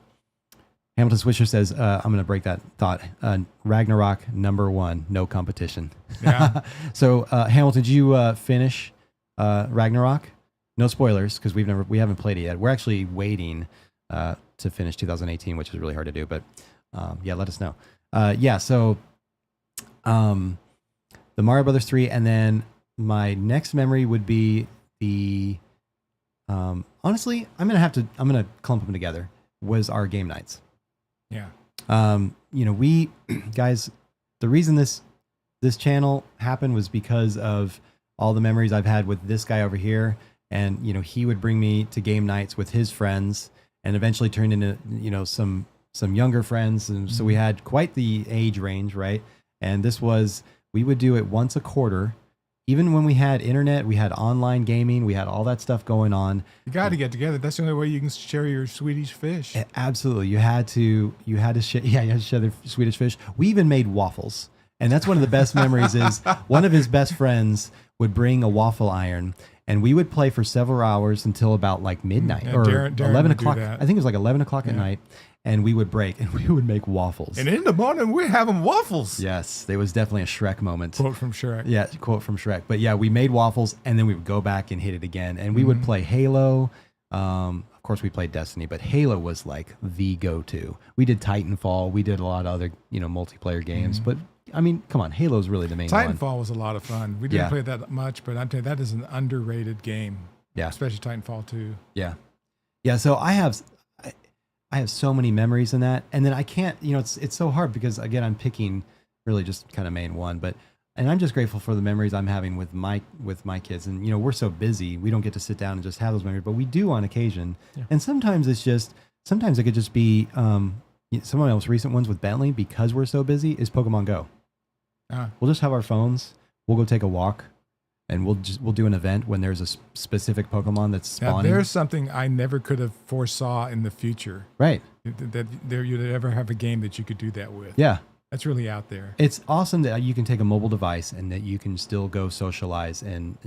Swisher says, I'm going to break that thought. Ragnarok #1, no competition. Yeah. So Hamilton, did you finish Ragnarok? No spoilers because we haven't played it yet. We're actually waiting to finish 2018, which is really hard to do. But yeah, let us know. So the Mario Brothers 3, and then my next memory would be the. Honestly, I'm gonna clump them together. Was our game nights. Yeah. We guys, the reason this channel happened was because of all the memories I've had with this guy over here. And, he would bring me to game nights with his friends and eventually turned into, some younger friends. And so we had quite the age range, right? And we would do it once a quarter. Even when we had internet, we had online gaming, we had all that stuff going on. You got to get together. That's the only way you can share your Swedish fish. Absolutely. You had to share the Swedish fish. We even made waffles. And that's one of the best memories is one of his best friends would bring a waffle iron and we would play for several hours until about like midnight or Darren 11 o'clock. I think it was like 11 o'clock at night. And we would break and we would make waffles. And in the morning, we're having waffles. Yes, there was definitely a Shrek moment. Quote from Shrek. Yeah, quote from Shrek. But yeah, we made waffles and then we would go back and hit it again. And we would play Halo. Of course, we played Destiny, but Halo was like the go-to. We did Titanfall. We did a lot of other, multiplayer games. But I mean, come on, Halo's really the main one. Titanfall was a lot of fun. We didn't play that much, but I'm telling you, that is an underrated game. Yeah. Especially Titanfall 2. Yeah. Yeah, so I have so many memories in that. And then I can't, it's so hard because again, I'm picking really just kind of main one, and I'm just grateful for the memories I'm having with my kids. And, we're so busy, we don't get to sit down and just have those memories, but we do on occasion. Yeah. And sometimes it could just be, some of my most recent ones with Bentley, because we're so busy, is Pokemon Go. We'll just have our phones. We'll go take a walk. And we'll do an event when there's a specific Pokemon that's spawning. Now, there's something I never could have foresaw in the future. Right. That you'd ever have a game that you could do that with. Yeah. That's really out there. It's awesome that you can take a mobile device and that you can still go socialize and,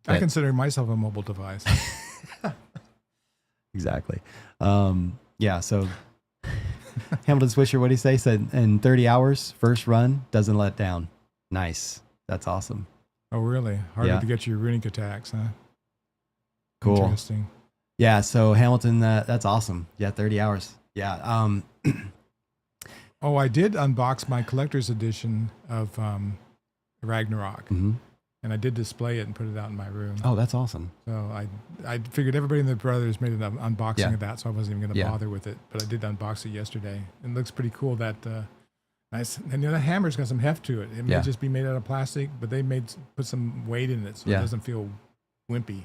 I consider myself a mobile device. Exactly. So Hamilton Swisher, what did he say? Said in 30 hours, first run, doesn't let down. Nice. That's awesome. Oh, really? Harder to get your runic attacks, huh? Cool. Interesting. Yeah, so Hamilton, that's awesome. Yeah, 30 hours. Yeah. I did unbox my collector's edition of Ragnarok. Mm-hmm. And I did display it and put it out in my room. Oh, that's awesome. So I figured everybody in the brothers made an unboxing of that, so I wasn't even going to bother with it. But I did unbox it yesterday. It looks pretty cool that... nice. And that hammer's got some heft to it. It may just be made out of plastic, but they put some weight in it so it doesn't feel wimpy.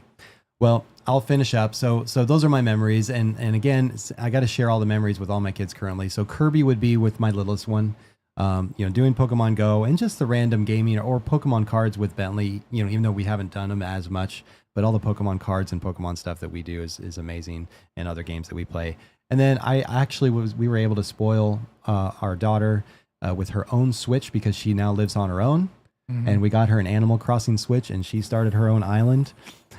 Well, I'll finish up. So those are my memories. And again, I got to share all the memories with all my kids currently. So Kirby would be with my littlest one, doing Pokemon Go and just the random gaming or Pokemon cards with Bentley, even though we haven't done them as much, but all the Pokemon cards and Pokemon stuff that we do is amazing, and other games that we play. And then we were able to spoil our daughter with her own Switch because she now lives on her own. Mm-hmm. And we got her an Animal Crossing Switch and she started her own island.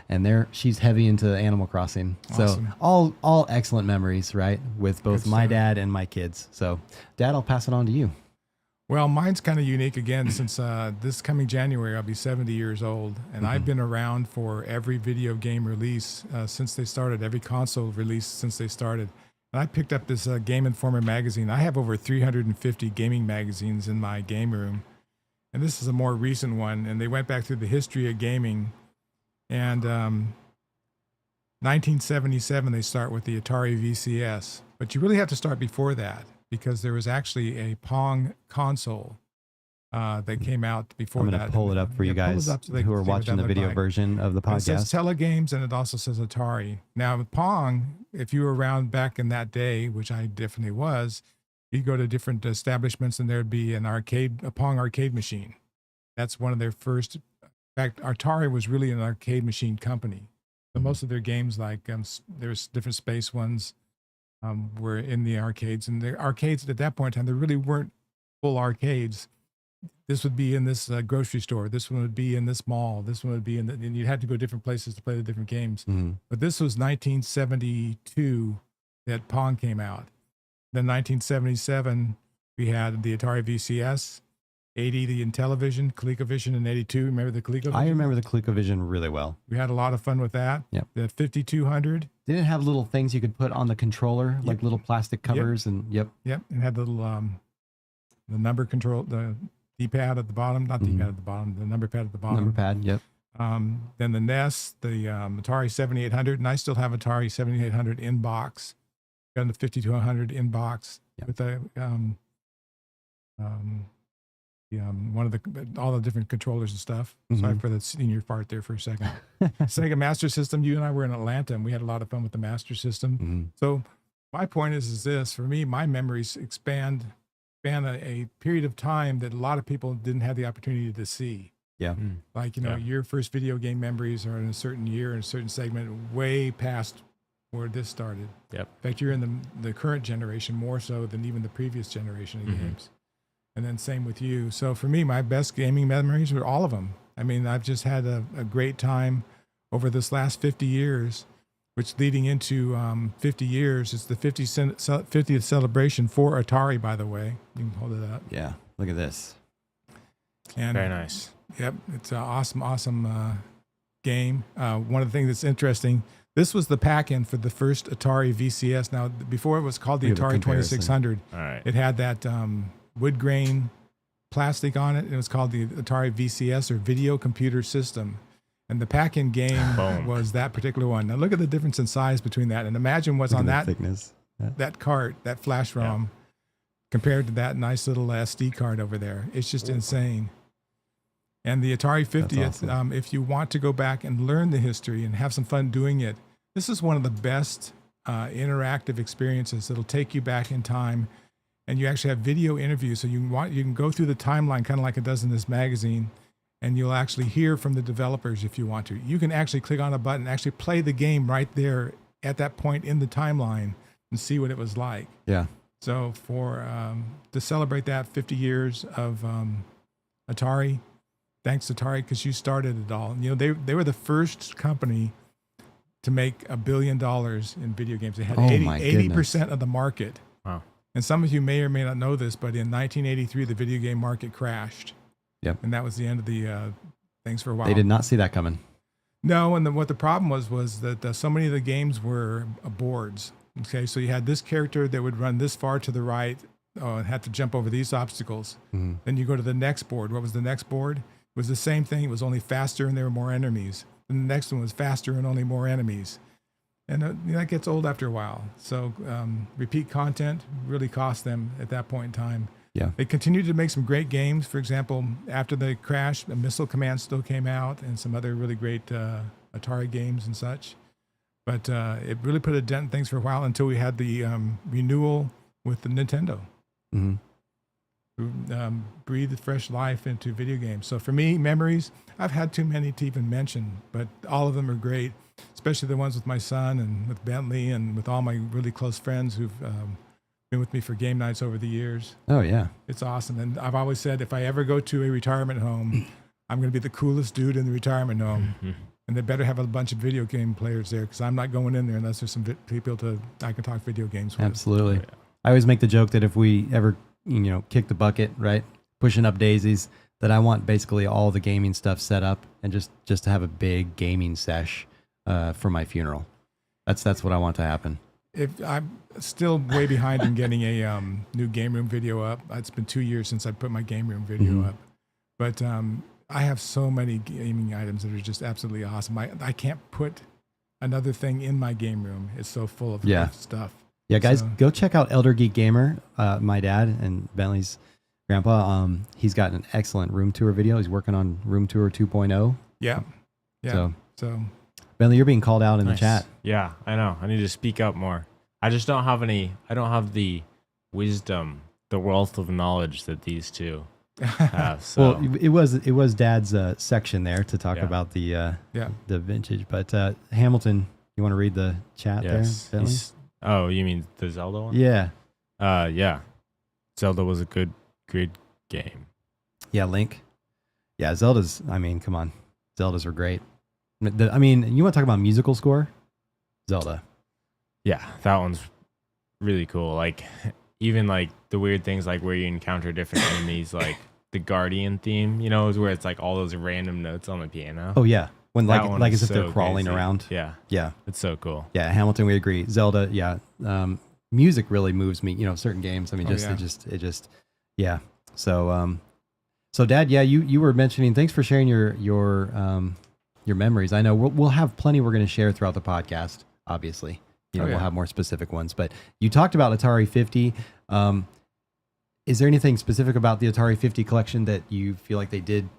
And she's heavy into Animal Crossing. Awesome. So all excellent memories, right? With both my dad and my kids. So Dad, I'll pass it on to you. Well, mine's kind of unique again since this coming January, I'll be 70 years old. And I've been around for every video game release since they started, every console release since they started. And I picked up this Game Informer magazine. I have over 350 gaming magazines in my game room. And this is a more recent one. And they went back through the history of gaming. And 1977, they start with the Atari VCS. But you really have to start before that because there was actually a Pong console that came out before I'm that. going to pull it up for you guys who are watching the video version of the podcast. It says Telegames, and it also says Atari. Now, with Pong, if you were around back in that day, which I definitely was, you'd go to different establishments, and there'd be a Pong arcade machine. That's one of their first. In fact, Atari was really an arcade machine company. So most of their games, like there's different space ones, were in the arcades. And the arcades at that point in time, there really weren't full arcades. This would be in this grocery store. This one would be in this mall. This one would be and you had to go different places to play the different games. But this was 1972 that Pong came out. Then 1977, we had the Atari VCS, 80, the Intellivision, ColecoVision in 82. Remember the ColecoVision? I remember the ColecoVision really well. We had a lot of fun with that. Yep. The 5200. Didn't it have little things you could put on the controller, like little plastic covers? Yep. It had the little the number control, the D-pad at the bottom, not D-pad at the bottom, the number pad at the bottom. Number pad, yep. Then the NES, the Atari 7800, and I still have Atari 7800 in box. Got the 5200 in box with the one of the all the different controllers and stuff. Sorry for the senior part there for a second. Sega Master System. You and I were in Atlanta, and we had a lot of fun with the Master System. So my point is this: for me, my memories span a period of time that a lot of people didn't have the opportunity to see. Yeah. Like your first video game memories are in a certain year, in a certain segment, way past where this started. Yep. In fact, you're in the current generation more so than even the previous generation of games. And then same with you. So for me, my best gaming memories were all of them. I mean, I've just had a great time over this last 50 years, which leading into 50 years is the 50th celebration for Atari, by the way. You can hold it up. Yeah, look at this. And, very nice. Yep, it's an awesome game. One of the things that's interesting, this was the pack-in for the first Atari VCS. Now, before it was called the Atari 2600, All right. it had that wood grain plastic on it. It was called the Atari VCS, or Video Computer System. And the pack-in game was that particular one. Now look at the difference in size between that, and imagine what's on that thickness, that cart, that flash ROM, compared to that nice little SD card over there. It's just insane. And the Atari 50th, awesome. If you want to go back and learn the history and have some fun doing it, this is one of the best interactive experiences. It'll take you back in time, and you actually have video interviews. So you can go through the timeline kind of like it does in this magazine, and you'll actually hear from the developers if you want to. You can actually click on a button and actually play the game right there at that point in the timeline and see what it was like. Yeah. So for to celebrate that 50 years of Atari, thanks Atari, because you started it all. You know, they were the first company to make $1 billion in video games. They had 80% of the market. Wow. And some of you may or may not know this, but in 1983, the video game market crashed. Yep. And that was the end of the things for a while. They did not see that coming. No, and what the problem was that so many of the games were boards. Okay, so you had this character that would run this far to the right and had to jump over these obstacles. Then you go to the next board. What was the next board? It was the same thing. It was only faster and there were more enemies. And the next one was faster and only more enemies. And that gets old after a while. So repeat content really cost them at that point in time. Yeah. They continued to make some great games. For example, after the crash, Missile Command still came out and some other really great Atari games and such. But it really put a dent in things for a while until we had the renewal with the Nintendo. Who breathed fresh life into video games. So for me, memories, I've had too many to even mention, but all of them are great, especially the ones with my son and with Bentley and with all my really close friends who've been with me for game nights over the years. Oh, yeah. It's awesome. And I've always said, if I ever go to a retirement home, I'm going to be the coolest dude in the retirement home. And they better have a bunch of video game players there, because I'm not going in there unless there's some people I can talk video games with. Absolutely. I always make the joke that if we ever, kick the bucket, right, pushing up daisies, that I want basically all the gaming stuff set up and just to have a big gaming sesh for my funeral. That's what I want to happen. If I'm still way behind in getting a new game room video up. It's been 2 years since I put my game room video up, but I have so many gaming items that are just absolutely awesome. I can't put another thing in my game room. It's so full of stuff. Yeah, guys, go check out Elder Geek Gamer, my dad and Bentley's Grandpa, he's got an excellent room tour video. He's working on room tour 2.0. Yeah. So Bentley, you're being called out in the chat. Yeah, I know. I need to speak up more. I just don't have I don't have the wisdom, the wealth of knowledge that these two have. So. Well, it was Dad's section there to talk about the vintage. But Hamilton, you want to read the chat there, Bentley? Oh, you mean the Zelda one? Yeah. Yeah. Zelda was a good game. Yeah, Link. Yeah, Zelda's, I mean, come on. Zeldas are great. I mean, you want to talk about musical score? Zelda. Yeah, that one's really cool. Like, even like the weird things like where you encounter different enemies, like the Guardian theme, you know, is where it's like all those random notes on the piano. Oh, yeah. When like as if they're crawling crazy. around. Yeah. Yeah. It's so cool. Yeah, Hamilton, we agree. Zelda, yeah. Music really moves me, you know, certain games. I mean, it just, yeah. So, Dad, yeah, you were mentioning, thanks for sharing your memories. I know we'll have plenty we're going to share throughout the podcast, obviously. You know, we'll have more specific ones, but you talked about Atari 50. Is there anything specific about the Atari 50 collection that you feel like they did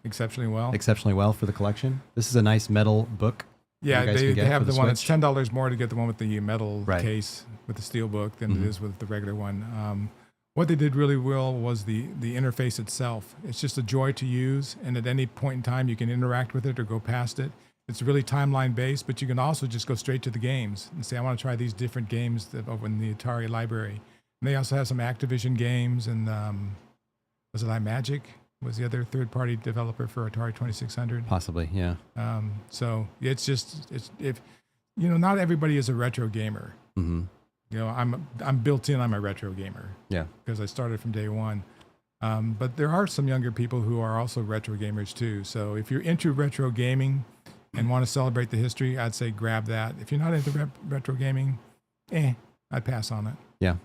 exceptionally well for the collection? This is a nice metal book. Yeah, they have the one that's Switch. $10 more to get the one with the metal case with the steel book than Mm-hmm. it is with the regular one. What they did really well was the interface itself. It's just a joy to use, and at any point in time you can interact with it or go past it. It's really timeline based, but you can also just go straight to the games and say, I want to try these different games that over in the Atari library. And they also have some Activision games, and was it iMagic? Was the other third-party developer for Atari 2600? Possibly, yeah. So it's if you know, not everybody is a retro gamer. Mm-hmm. You know, I'm built in. I'm a retro gamer. Yeah, because I started from day one. But there are some younger people who are also retro gamers too. So if you're into retro gaming and want to celebrate the history, I'd say grab that. If you're not into retro gaming, I'd pass on it. Yeah.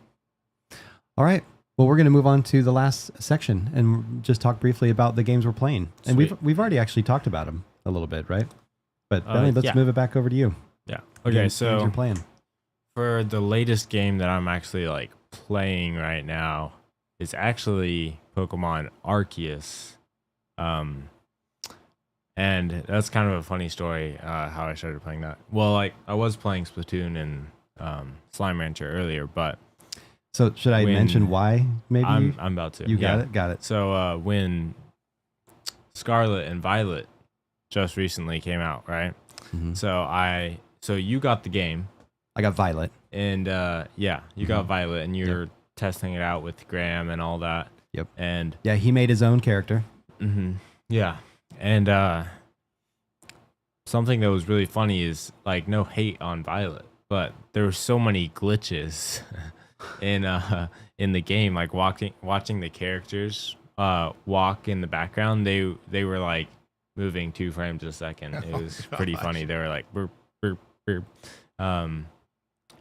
All right. Well, we're going to move on to the last section and just talk briefly about the games we're playing. And we've already actually talked about them a little bit, right? But Benny, let's move it back over to you. Yeah. Okay. Games you're playing. For the latest game that I'm actually like playing right now is actually Pokemon Arceus. And that's kind of a funny story, how I started playing that. Well, like I was playing Splatoon and Slime Rancher earlier, but so should I mention why? Maybe I'm about to. You got it. So when Scarlet and Violet just recently came out, right? Mm-hmm. So you got the game. I got Violet. And you got Violet, and you're testing it out with Graham and all that. Yep. And yeah, he made his own character. Mm-hmm. Yeah. And something that was really funny is like no hate on Violet, but there were so many glitches in the game. Like watching the characters walk in the background, they were like moving 2 frames a second. It was pretty funny. They were like burp, burp, burp.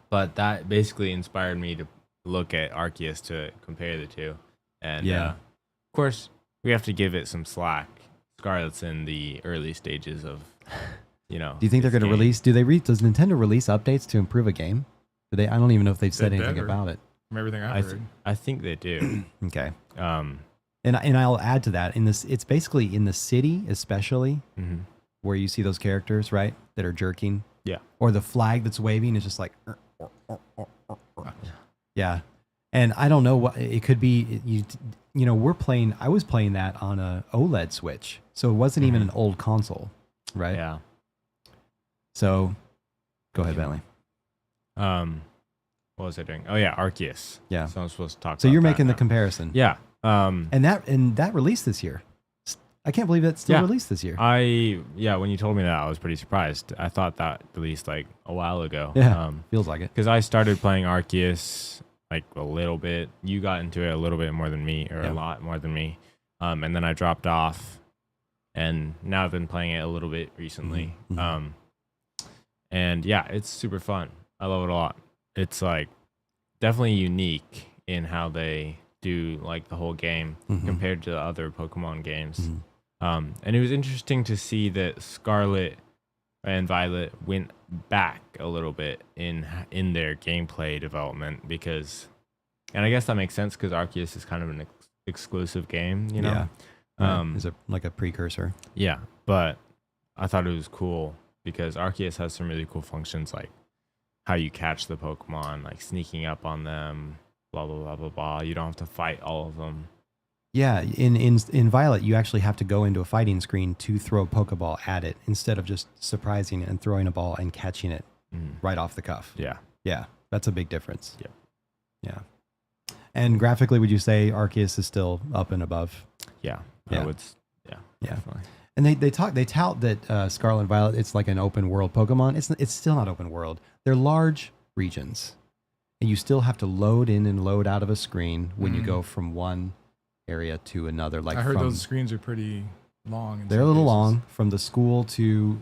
But that basically inspired me to look at Arceus to compare the two. And of course, we have to give it some slack. Scarlet's in the early stages of, you know. Do you think they're going to release? Does Nintendo release updates to improve a game? I don't even know if they've said anything about it. From everything I've heard. I think they do. Okay. And I'll add to that. It's basically in the city, especially where you see those characters, right, that are jerking. Yeah. Or the flag that's waving is just like. Yeah. And I don't know what it could be. You know, I was playing that on a OLED Switch, so it wasn't even an old console, right? Yeah. So, go ahead, Bentley. What was I doing? Oh yeah, Arceus. Yeah. So I'm supposed to talk. So about you're that making now. the comparison. Yeah. And that released this year. I can't believe that's still released this year. When you told me that, I was pretty surprised. I thought that released like a while ago. Yeah. Feels like it. Because I started playing Arceus like a little bit. You got into it a little bit more than me, or a lot more than me. And then I dropped off, and now I've been playing it a little bit recently. Mm-hmm. And yeah, it's super fun. I love it a lot. It's like definitely unique in how they do like the whole game compared to the other Pokemon games. And it was interesting to see that Scarlet and Violet went back a little bit in their gameplay development, because And I guess that makes sense because Arceus is kind of an exclusive game, you know? Yeah. Is it like a precursor? Yeah, but I thought it was cool because Arceus has some really cool functions like how you catch the Pokemon, like sneaking up on them, blah, blah, blah, blah, blah. You don't have to fight all of them. Yeah, in Violet, you actually have to go into a fighting screen to throw a Pokeball at it instead of just surprising it and throwing a ball and catching it right off the cuff. Yeah. Yeah, that's a big difference. Yep. Yeah. And graphically, would you say Arceus is still up and above? Yeah. Yeah. I would, yeah. Definitely. And they tout that Scarlet and Violet, it's like an open world Pokemon. It's still not open world. They're large regions, and you still have to load in and load out of a screen when you go from one area to another. Like I heard those screens are pretty long. They're a little long, from the school to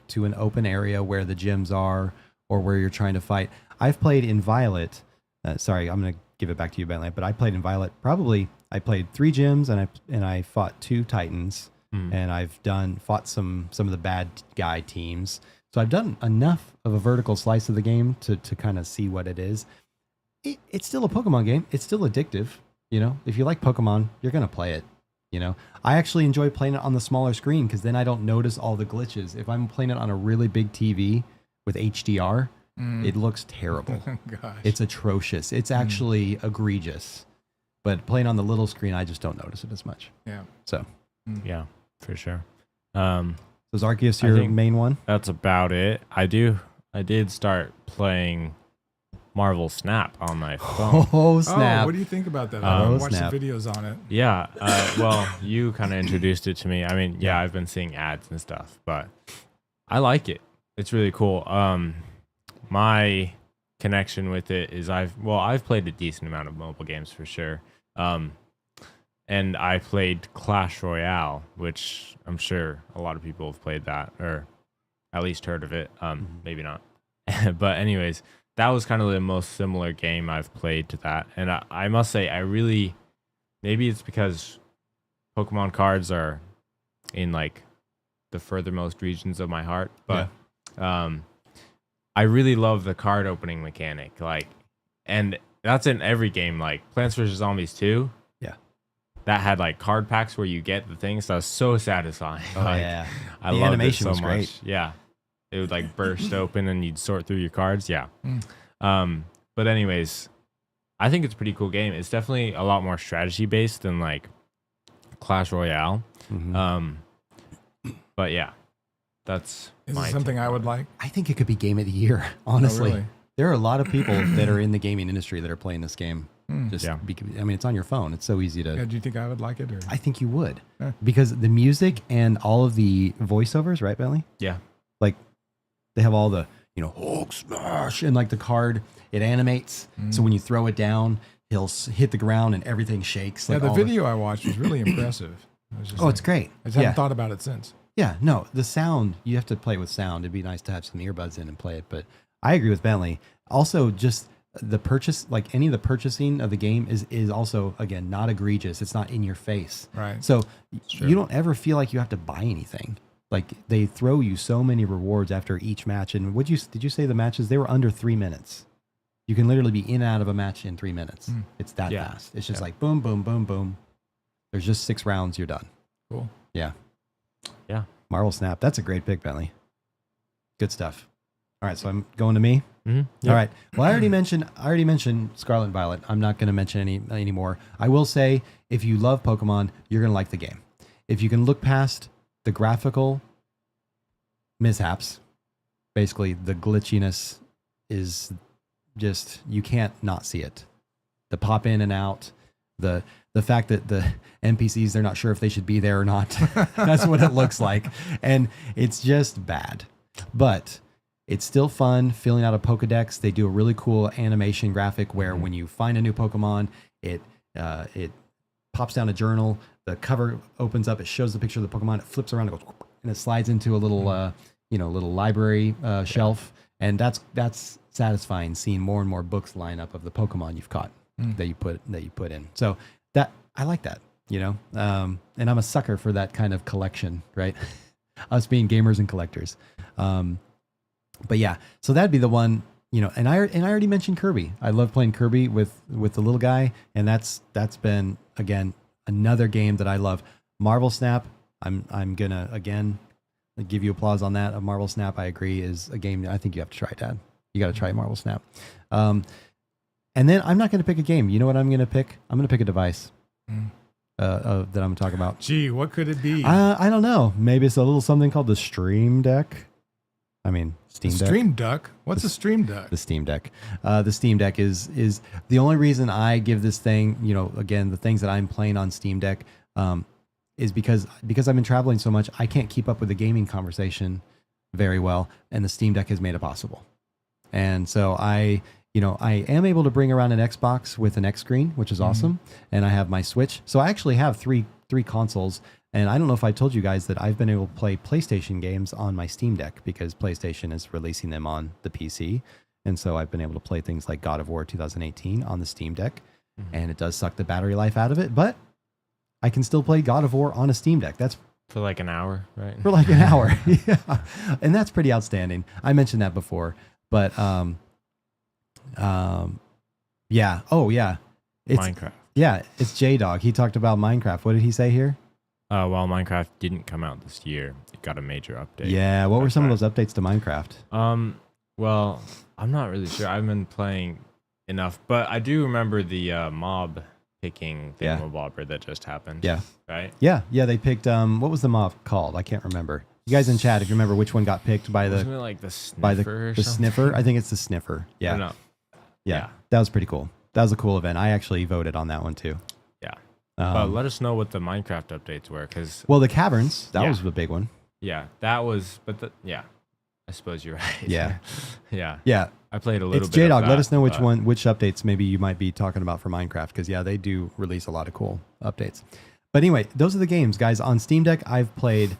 to an open area where the gyms are or where you're trying to fight. I've played in Violet. Sorry, I'm going to give it back to you, Bentley. But I played in Violet. I played 3 gyms and I fought 2 Titans. And I've fought some of the bad guy teams. So I've done enough of a vertical slice of the game to kind of see what it is. It's still a Pokemon game. It's still addictive. You know, if you like Pokemon, you're going to play it. You know, I actually enjoy playing it on the smaller screen because then I don't notice all the glitches. If I'm playing it on a really big TV with HDR, it looks terrible. Gosh. It's atrocious. It's actually egregious. But playing on the little screen, I just don't notice it as much. Yeah. So. Yeah, for sure. So is Arceus your main one? That's about it. I did start playing Marvel Snap on my phone. Oh, snap. Oh, what do you think about that? I watched snap. some videos on it. Yeah. Well, you kind of introduced it to me. I mean, yeah, I've been seeing ads and stuff, but I like it. It's really cool. My connection with it is I've played a decent amount of mobile games for sure. And I played Clash Royale, which I'm sure a lot of people have played that or at least heard of it. Maybe not. But anyways, that was kind of the most similar game I've played to that. And I must say, maybe it's because Pokemon cards are in like the furthermost regions of my heart. But I really love the card opening mechanic. And that's in every game, like Plants vs. Zombies 2. That had like card packs where you get the things. That was so satisfying. Oh, yeah. I the loved animation it so was much. Great. Yeah. It would like burst open and you'd sort through your cards. Yeah. But anyways, I think it's a pretty cool game. It's definitely a lot more strategy based than like Clash Royale. But yeah, that's Is it something I would like? I think it could be game of the year, honestly. Oh, really? There are a lot of people that are in the gaming industry that are playing this game. I mean, it's on your phone. It's so easy to. Yeah, do you think I would like it? Or? I think you would, because the music and all of the voiceovers, right, Bentley? Yeah. Like they have all the Hulk smash and like the card it animates. So when you throw it down, he'll hit the ground and everything shakes. Yeah, the video I watched was really impressive. It's great. I just haven't thought about it since. Yeah, no, the sound, you have to play with sound. It'd be nice to have some earbuds in and play it. But I agree with Bentley. Also, just the purchase, like any of the purchasing of the game is also, again, not egregious. It's not in your face. Right. So you don't ever feel like you have to buy anything. Like they throw you so many rewards after each match. And did you say the matches, they were under 3 minutes? You can literally be in and out of a match in 3 minutes. It's that fast. It's just like boom, boom, boom, boom. There's just 6 rounds. You're done. Cool. Yeah. Yeah. Marvel Snap. That's a great pick, Bentley. Good stuff. All right. So I'm going to me. Yep. All right. Well, I already mentioned Scarlet and Violet. I'm not going to mention any more. I will say, if you love Pokemon, you're going to like the game. If you can look past the graphical mishaps, basically the glitchiness is just, you can't not see it. The pop in and out, the fact that the NPCs, they're not sure if they should be there or not. That's what it looks like. And it's just bad. But it's still fun filling out a Pokedex. They do a really cool animation graphic where when you find a new Pokemon, it pops down a journal. The cover opens up. It shows the picture of the Pokemon. It flips around, it goes, and it slides into a little, little library shelf. And that's satisfying, seeing more and more books line up of the Pokemon you've caught that you put in. So that I like that, and I'm a sucker for that kind of collection, right? Us being gamers and collectors. But yeah, so that'd be the one, and I already mentioned Kirby. I love playing Kirby with the little guy, and that's been again another game that I love. Marvel Snap. I'm gonna again give you applause on that. Marvel Snap, I agree, is a game that I think you have to try, Dad. You got to try Marvel Snap. And then I'm not going to pick a game. You know what I'm going to pick? I'm going to pick a device that I'm going to talk about. Gee, what could it be? I don't know. Maybe it's a little something called the Stream Deck. I mean, Steam Deck. Stream Deck? What's a Stream Deck? The Steam Deck. The Steam Deck is the only reason I give this thing, again, the things that I'm playing on Steam Deck is because I've been traveling so much, I can't keep up with the gaming conversation very well, and the Steam Deck has made it possible. And so I am able to bring around an Xbox with an X screen, which is awesome, and I have my Switch. So I actually have three consoles, and I don't know if I told you guys that I've been able to play PlayStation games on my Steam Deck because PlayStation is releasing them on the PC. And so I've been able to play things like God of War 2018 on the Steam Deck, and it does suck the battery life out of it, but I can still play God of War on a Steam Deck. That's for like an hour, right? For like an hour. Yeah. And that's pretty outstanding. I mentioned that before, but yeah. Oh yeah. It's Minecraft. Yeah, it's J-Dog. He talked about Minecraft. What did he say here? Well, Minecraft didn't come out this year. It got a major update. Yeah, what were some of those updates to Minecraft? Well, I'm not really sure. I've been playing enough, but I do remember the mob picking thingamabobber that just happened. Yeah. Right? Yeah, they picked what was the mob called? I can't remember. You guys in chat, if you remember which one got picked by Wasn't it like the sniffer by or the something? sniffer? I think it's the sniffer. Yeah. No. Yeah. That was pretty cool. That was a cool event. I actually voted on that one too. Yeah. But let us know what the Minecraft updates were, because the caverns, that was a big one. Yeah, that was. But I suppose you're right. Yeah. Yeah. I played a little It's bit. J-Dog. Of Let that, us know which updates maybe you might be talking about for Minecraft, because they do release a lot of cool updates. But anyway, those are the games, guys. On Steam Deck, I've played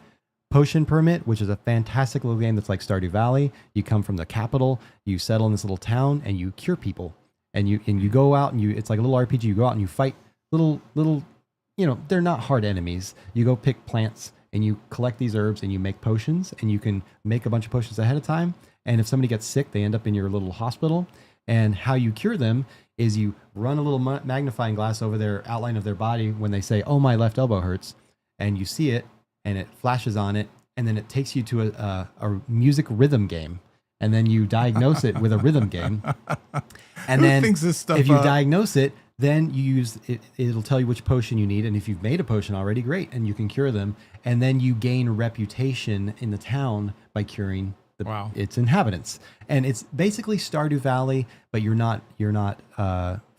Potion Permit, which is a fantastic little game that's like Stardew Valley. You come from the capital, you settle in this little town, and you cure people. And you go out and it's like a little RPG. You go out and you fight little, they're not hard enemies. You go pick plants and you collect these herbs and you make potions, and you can make a bunch of potions ahead of time. And if somebody gets sick, they end up in your little hospital. And how you cure them is you run a little magnifying glass over their outline of their body when they say, "Oh, my left elbow hurts," and you see it, and it flashes on it, and then it takes you to a music rhythm game, and then you diagnose it with a rhythm game. And then if you diagnose it, then you use it. It'll tell you which potion you need, and if you've made a potion already, great, and you can cure them. And then you gain reputation in the town by curing its inhabitants. And it's basically Stardew Valley, but you're not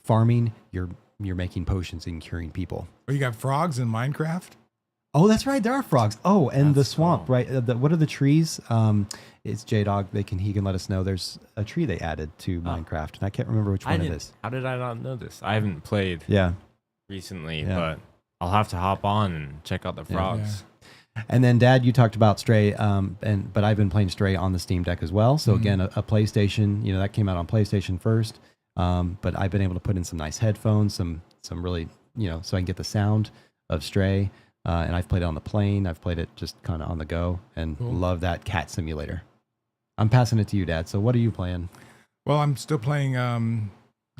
farming. You're making potions and curing people. Oh, you got frogs in Minecraft? Oh, that's right. There are frogs. Oh, and That's the swamp, cool. right? What are the trees? It's J-Dog. He can let us know. There's a tree they added to Minecraft, and I can't remember which one it is. How did I not know this? I haven't played recently, but I'll have to hop on and check out the frogs. And then, Dad, you talked about Stray, but I've been playing Stray on the Steam Deck as well. So again, a PlayStation. That came out on PlayStation first. But I've been able to put in some nice headphones, some really, so I can get the sound of Stray. And I've played it on the plane. I've played it just kind of on the go, and love that cat simulator. I'm passing it to you, Dad. So what are you playing? Well, I'm still playing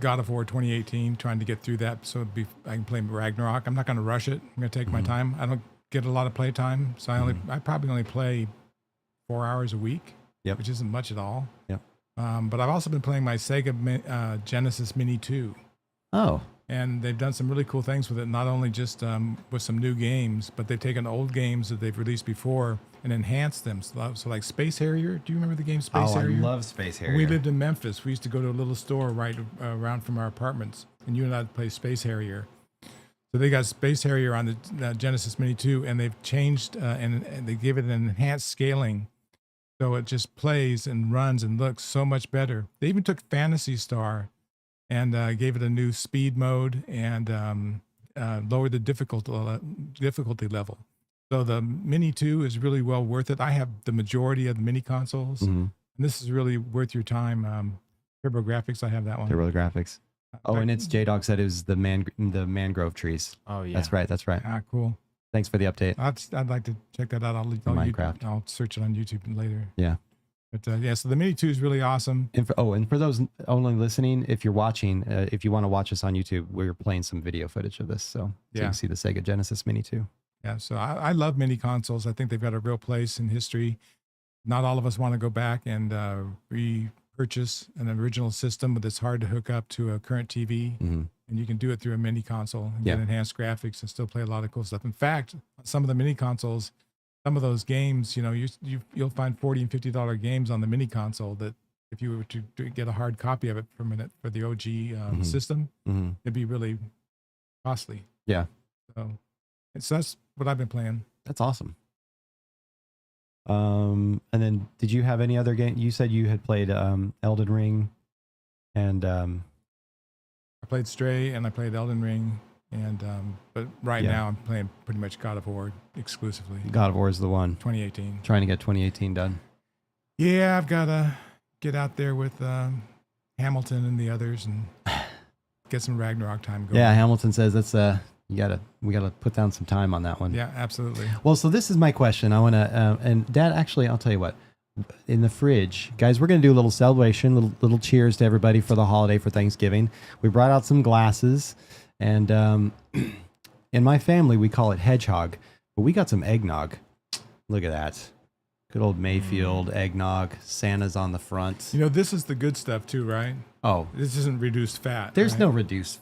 God of War 2018, trying to get through that so I can play Ragnarok. I'm not going to rush it. I'm going to take my time. I don't get a lot of play time, so I probably only play 4 hours a week, which isn't much at all. Yep. But I've also been playing my Sega Genesis Mini 2. Oh. And they've done some really cool things with it, not only just with some new games, but they've taken old games that they've released before and enhanced them. So like Space Harrier. Do you remember the game Space Harrier? I love Space Harrier. When we lived in Memphis, we used to go to a little store right around from our apartments, and you and I'd play Space Harrier. So they got Space Harrier on the Genesis Mini 2, and they've changed and they give it an enhanced scaling. So it just plays and runs and looks so much better. They even took Phantasy Star and gave it a new speed mode and lowered the difficulty level. So the Mini 2 is really well worth it. I have the majority of the mini consoles, and this is really worth your time. TurboGrafx, I have that one. TurboGrafx. Oh, and it's J-Dog said it was the mangrove trees. Oh, yeah. That's right. Ah, cool. Thanks for the update. I'd like to check that out. Minecraft. I'll search it on YouTube later. Yeah. But yeah, so the Mini 2 is really awesome. And for those only listening, if you're watching, if you want to watch us on YouTube, we're playing some video footage of this, so you can see the Sega Genesis Mini 2. Yeah, so I love mini consoles. I think they've got a real place in history. Not all of us want to go back and repurchase an original system, but it's hard to hook up to a current TV. Mm-hmm. And you can do it through a mini console and get enhanced graphics and still play a lot of cool stuff. In fact, some of the mini consoles, some of those games, you'll find $40 and $50 games on the mini console that if you were to get a hard copy of it for the OG system, it'd be really costly. Yeah. So that's what I've been playing. That's awesome. And then did you have any other game? You said you had played Elden Ring and I played Stray and I played Elden Ring, and but now I'm playing pretty much God of War exclusively. God of War is the one. 2018. Trying to get 2018 done. Yeah, I've got to get out there with Hamilton and the others and get some Ragnarok time going. Yeah, Hamilton says that's we gotta put down some time on that one. Yeah, absolutely. Well, so this is my question. I want to and Dad, actually, I'll tell you what. In the fridge, guys, we're going to do a little celebration, little cheers to everybody for the holiday, for Thanksgiving. We brought out some glasses, and in my family, we call it hedgehog, but we got some eggnog. Look at that. Good old Mayfield eggnog. Santa's on the front. This is the good stuff too, right? Oh. This isn't reduced fat. There's no reduced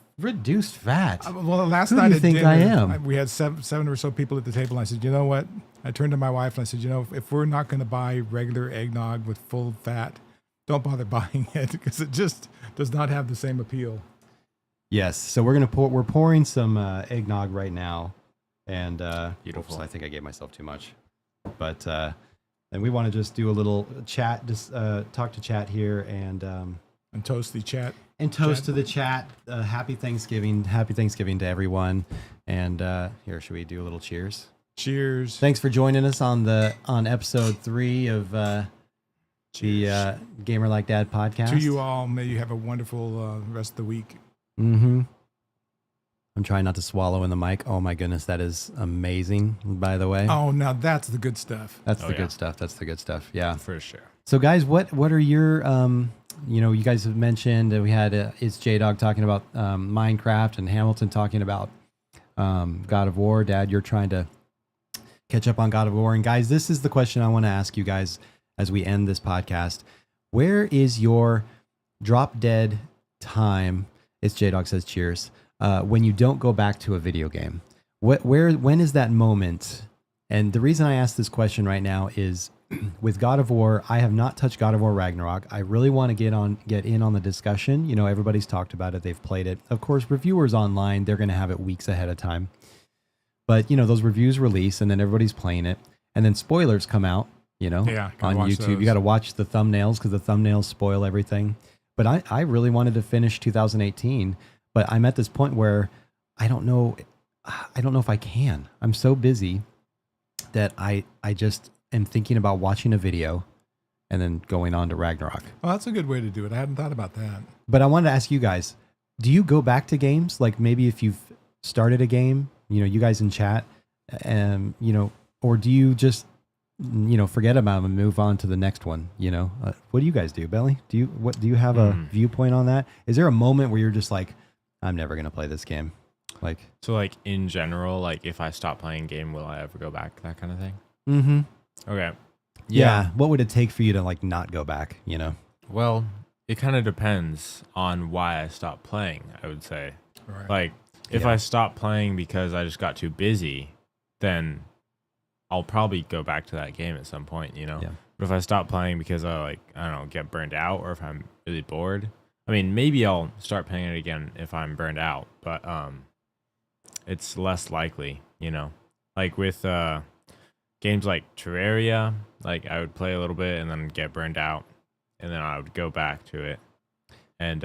fat. Well, last Who night do you at think dinner, I am? We had seven or so people at the table, and I said, you know what? I turned to my wife and I said, if we're not going to buy regular eggnog with full fat, don't bother buying it because it just does not have the same appeal. Yes. So we're pouring some eggnog right now, and beautiful. Oops, I think I gave myself too much, but and we want to just do a little chat, just talk to chat here and toast the chat. And toast to the chat. Happy Thanksgiving to everyone. And here, should we do a little cheers? Cheers. Thanks for joining us on episode 3 of the Gamer Like Dad podcast. To you all, may you have a wonderful rest of the week. Mm-hmm. I'm trying not to swallow in the mic. Oh my goodness, that is amazing, by the way. Oh, now that's the good stuff. That's the good stuff. That's the good stuff. Yeah. For sure. So guys, what are your you guys have mentioned that we had it's J-Dog talking about Minecraft and Hamilton talking about God of War. Dad, you're trying to catch up on God of War. And guys, this is the question I want to ask you guys as we end this podcast. Where is your drop dead time? It's J-Dog says cheers. When you don't go back to a video game, when is that moment? And the reason I ask this question right now is with God of War, I have not touched God of War Ragnarok. I really want to get in on the discussion. Everybody's talked about it. They've played it. Of course, reviewers online, they're going to have it weeks ahead of time. But, those reviews release and then everybody's playing it. And then spoilers come out, on YouTube. Those. You got to watch the thumbnails because the thumbnails spoil everything. But I really wanted to finish 2018. But I'm at this point where I don't know if I can. I'm so busy that I just am thinking about watching a video and then going on to Ragnarok. Well, that's a good way to do it. I hadn't thought about that. But I wanted to ask you guys, do you go back to games? Like maybe if you've started a game, you guys in chat, or do you just, forget about them and move on to the next one? What do you guys do, Belly? Do you have a viewpoint on that? Is there a moment where you're just like, I'm never going to play this game? So in general, if I stop playing game, will I ever go back? That kind of thing. Mm-hmm. Okay. Yeah. What would it take for you to not go back? Well, it kind of depends on why I stopped playing, I would say. Right. If I stopped playing because I just got too busy, then I'll probably go back to that game at some point, Yeah. But if I stop playing because I don't know, get burned out, or if I'm really bored, maybe I'll start playing it again if I'm burned out, but it's less likely, with games like Terraria, I would play a little bit and then get burned out, and then I would go back to it. And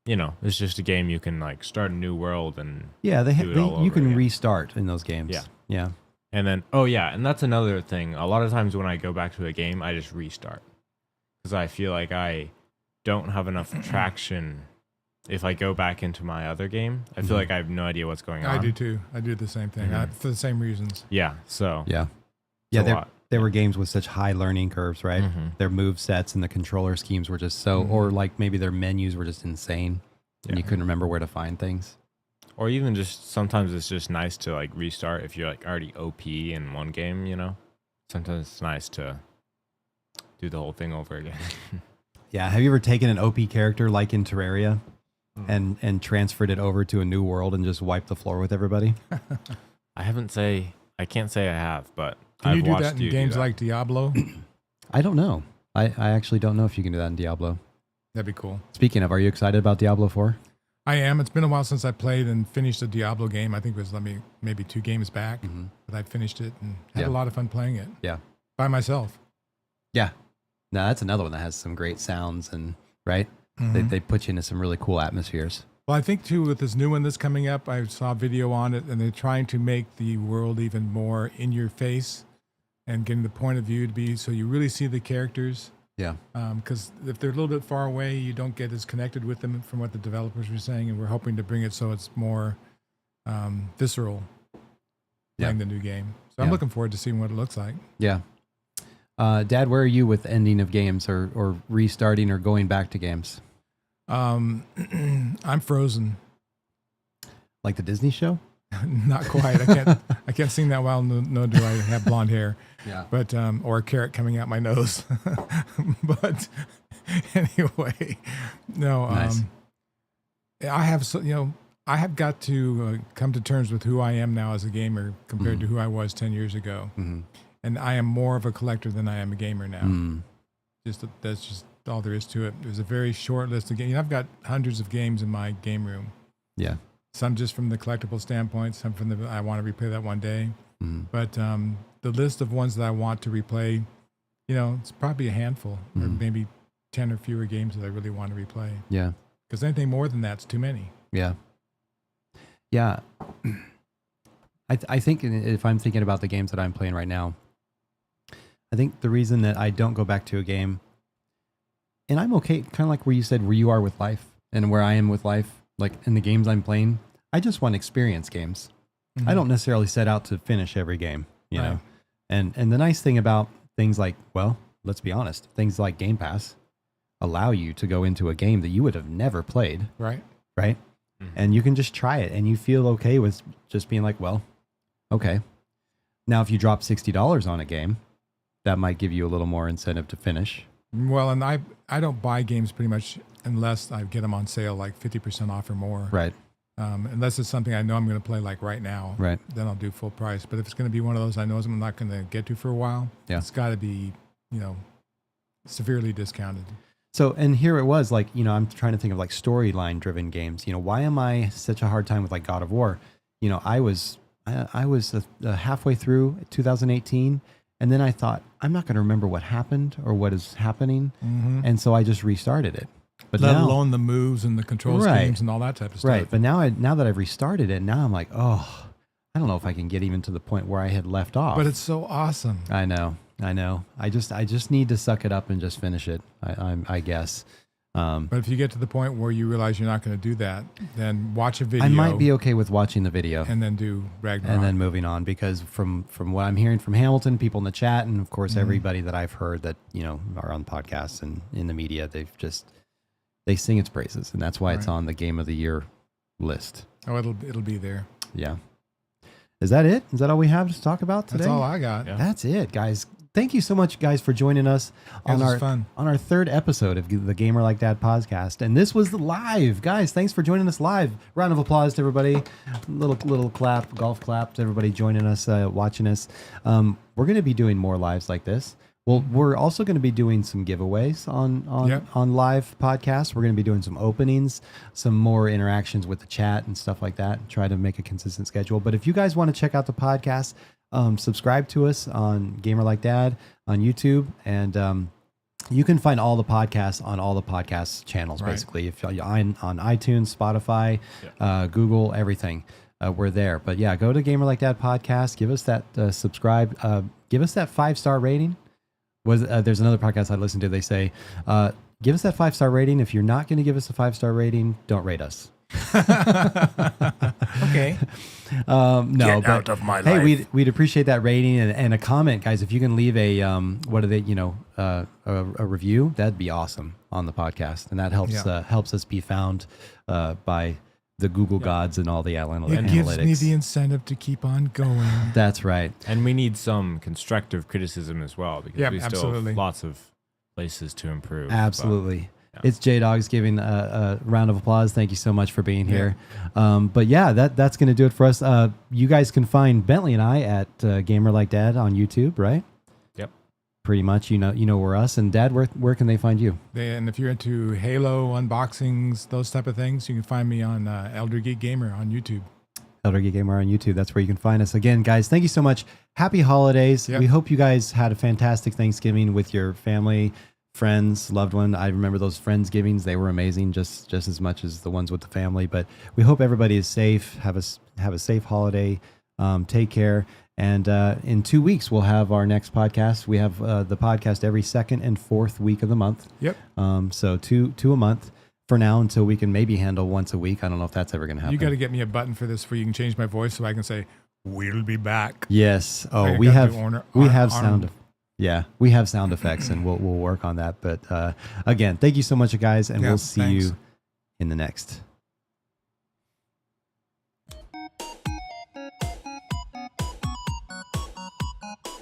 it's just a game you can start a new world and you can restart in those games. Yeah. And then and that's another thing. A lot of times when I go back to a game, I just restart because I feel like I don't have enough traction. If I go back into my other game, I feel like I have no idea what's going on. I do too. I do the same thing for the same reasons. Yeah. So yeah. They were games with such high learning curves, right? Mm-hmm. Their move sets and the controller schemes were just so, or like maybe their menus were just insane, and you couldn't remember where to find things. Or even just sometimes it's just nice to like restart if you're like already OP in one game, you know? Sometimes it's nice to do the whole thing over again. Yeah. Have you ever taken an OP character like in Terraria and transferred it over to a new world and just wiped the floor with everybody? I can't say I have, but Can I've you do watched that in you games do that. like Diablo? I don't know. I actually don't know if you can do that in Diablo. That'd be cool. Speaking of, are you excited about Diablo 4? I am. It's been a while since I played and finished a Diablo game. I think it was maybe 2 games back, but I finished it and had a lot of fun playing it. Yeah. By myself. Yeah. No, that's another one that has some great sounds and right. They put you into some really cool atmospheres. Well, I think too with this new one that's coming up, I saw a video on it, and they're trying to make the world even more in your face, and getting the point of view to be so you really see the characters. Yeah. Because if they're a little bit far away, you don't get as connected with them from what the developers were saying, and we're hoping to bring it so it's more visceral playing the new game. So I'm looking forward to seeing what it looks like. Yeah. Dad, where are you with ending of games or restarting or going back to games? I'm frozen. Like the Disney show? Not quite. I can't sing that well. No, do I have blonde hair? Yeah. But or a carrot coming out my nose. But anyway, no. Nice. I have got to come to terms with who I am now as a gamer compared to who I was 10 years ago, and I am more of a collector than I am a gamer now. That's just all there is to it. There's a very short list of games. I've got hundreds of games in my game room. Yeah. Some just from the collectible standpoint, some from I want to replay that one day. But the list of ones that I want to replay, it's probably a handful, or maybe 10 or fewer games that I really want to replay. Yeah. Because anything more than that's too many. Yeah. Yeah. I think if I'm thinking about the games that I'm playing right now, I think the reason that I don't go back to a game, and I'm okay, kind of like where you said where you are with life and where I am with life, like in the games I'm playing, I just want experience games. I don't necessarily set out to finish every game, you know? And the nice thing about things like, well, let's be honest, things like Game Pass allow you to go into a game that you would have never played. Right. Right. And you can just try it and you feel okay with just being like, well, okay. Now, if you drop $60 on a game, that might give you a little more incentive to finish. Well, and I don't buy games pretty much unless I get them on sale, like 50% off or more. Right. Unless it's something I know I'm going to play like right now. Right. Then I'll do full price. But if it's going to be one of those I know I'm not going to get to for a while, it's got to be, severely discounted. So, and here it was like, I'm trying to think of like storyline driven games. Why am I such a hard time with like God of War? I was halfway through 2018, and then I thought, I'm not going to remember what happened or what is happening. And so I just restarted it. But Let now, alone the moves and the control schemes and all that type of stuff. Right. But now that I've restarted it, now I'm like, oh, I don't know if I can get even to the point where I had left off. But it's so awesome. I know. I just need to suck it up and just finish it. I guess. But if you get to the point where you realize you're not going to do that, then watch a video. I might be okay with watching the video and then do Ragnarok. And then moving on, because from what I'm hearing from Hamilton, people in the chat, and of course everybody that I've heard that are on podcasts and in the media, they sing its praises, and that's why it's on the Game of the Year list. Oh, it'll be there. Yeah. Is that it? Is that all we have to talk about today? That's all I got. Yeah. That's it, guys. Thank you so much, guys, for joining us on our third episode of the Gamer Like Dad podcast. And this was live, guys. Thanks for joining us live. Round of applause to everybody. Little clap, golf clap to everybody joining us, watching us. We're going to be doing more lives like this. Well, we're also going to be doing some giveaways on live podcasts. We're going to be doing some openings, some more interactions with the chat and stuff like that. Try to make a consistent schedule. But if you guys want to check out the podcast, subscribe to us on Gamer Like Dad on YouTube, and you can find all the podcasts on all the podcast channels. Basically, if you're on iTunes, Spotify, Google, everything, we're there. But yeah, go to Gamer Like Dad podcast. Give us that subscribe. Give us that 5-star rating. There's another podcast I listen to. They say, give us that 5-star rating. If you're not going to give us a 5-star rating, don't rate us. Okay. No, Get but out of my hey, life. we'd appreciate that rating and a comment, guys. If you can leave a a review, that'd be awesome on the podcast, and that helps helps us be found by the Google gods and all the analytics. It gives me the incentive to keep on going. That's right. And we need some constructive criticism as well, because we still have lots of places to improve. Absolutely. But, It's J-Dogs giving a round of applause. Thank you so much for being here. But yeah, that's going to do it for us. You guys can find Bentley and I at Gamer Like Dad on YouTube, right? Yep. Pretty much, you know we're us. And Dad, where can they find you? And if you're into Halo unboxings, those type of things, you can find me on Elder Geek Gamer on YouTube. Elder Geek Gamer on YouTube. That's where you can find us. Again, guys, thank you so much. Happy holidays. Yep. We hope you guys had a fantastic Thanksgiving with your family, friends, loved one. I remember those Friendsgivings. They were amazing, just as much as the ones with the family. But we hope everybody is safe. Have a safe holiday. Take care. And in 2 weeks, we'll have our next podcast. We have the podcast every second and fourth week of the month. Yep. So two a month for now, until we can maybe handle once a week. I don't know if that's ever going to happen. You got to get me a button for this where you can change my voice so I can say, "We'll be back." Yes. Oh, I we gotta have do sound. Yeah, we have sound effects, and we'll work on that. But again, thank you so much, guys, and we'll see you in the next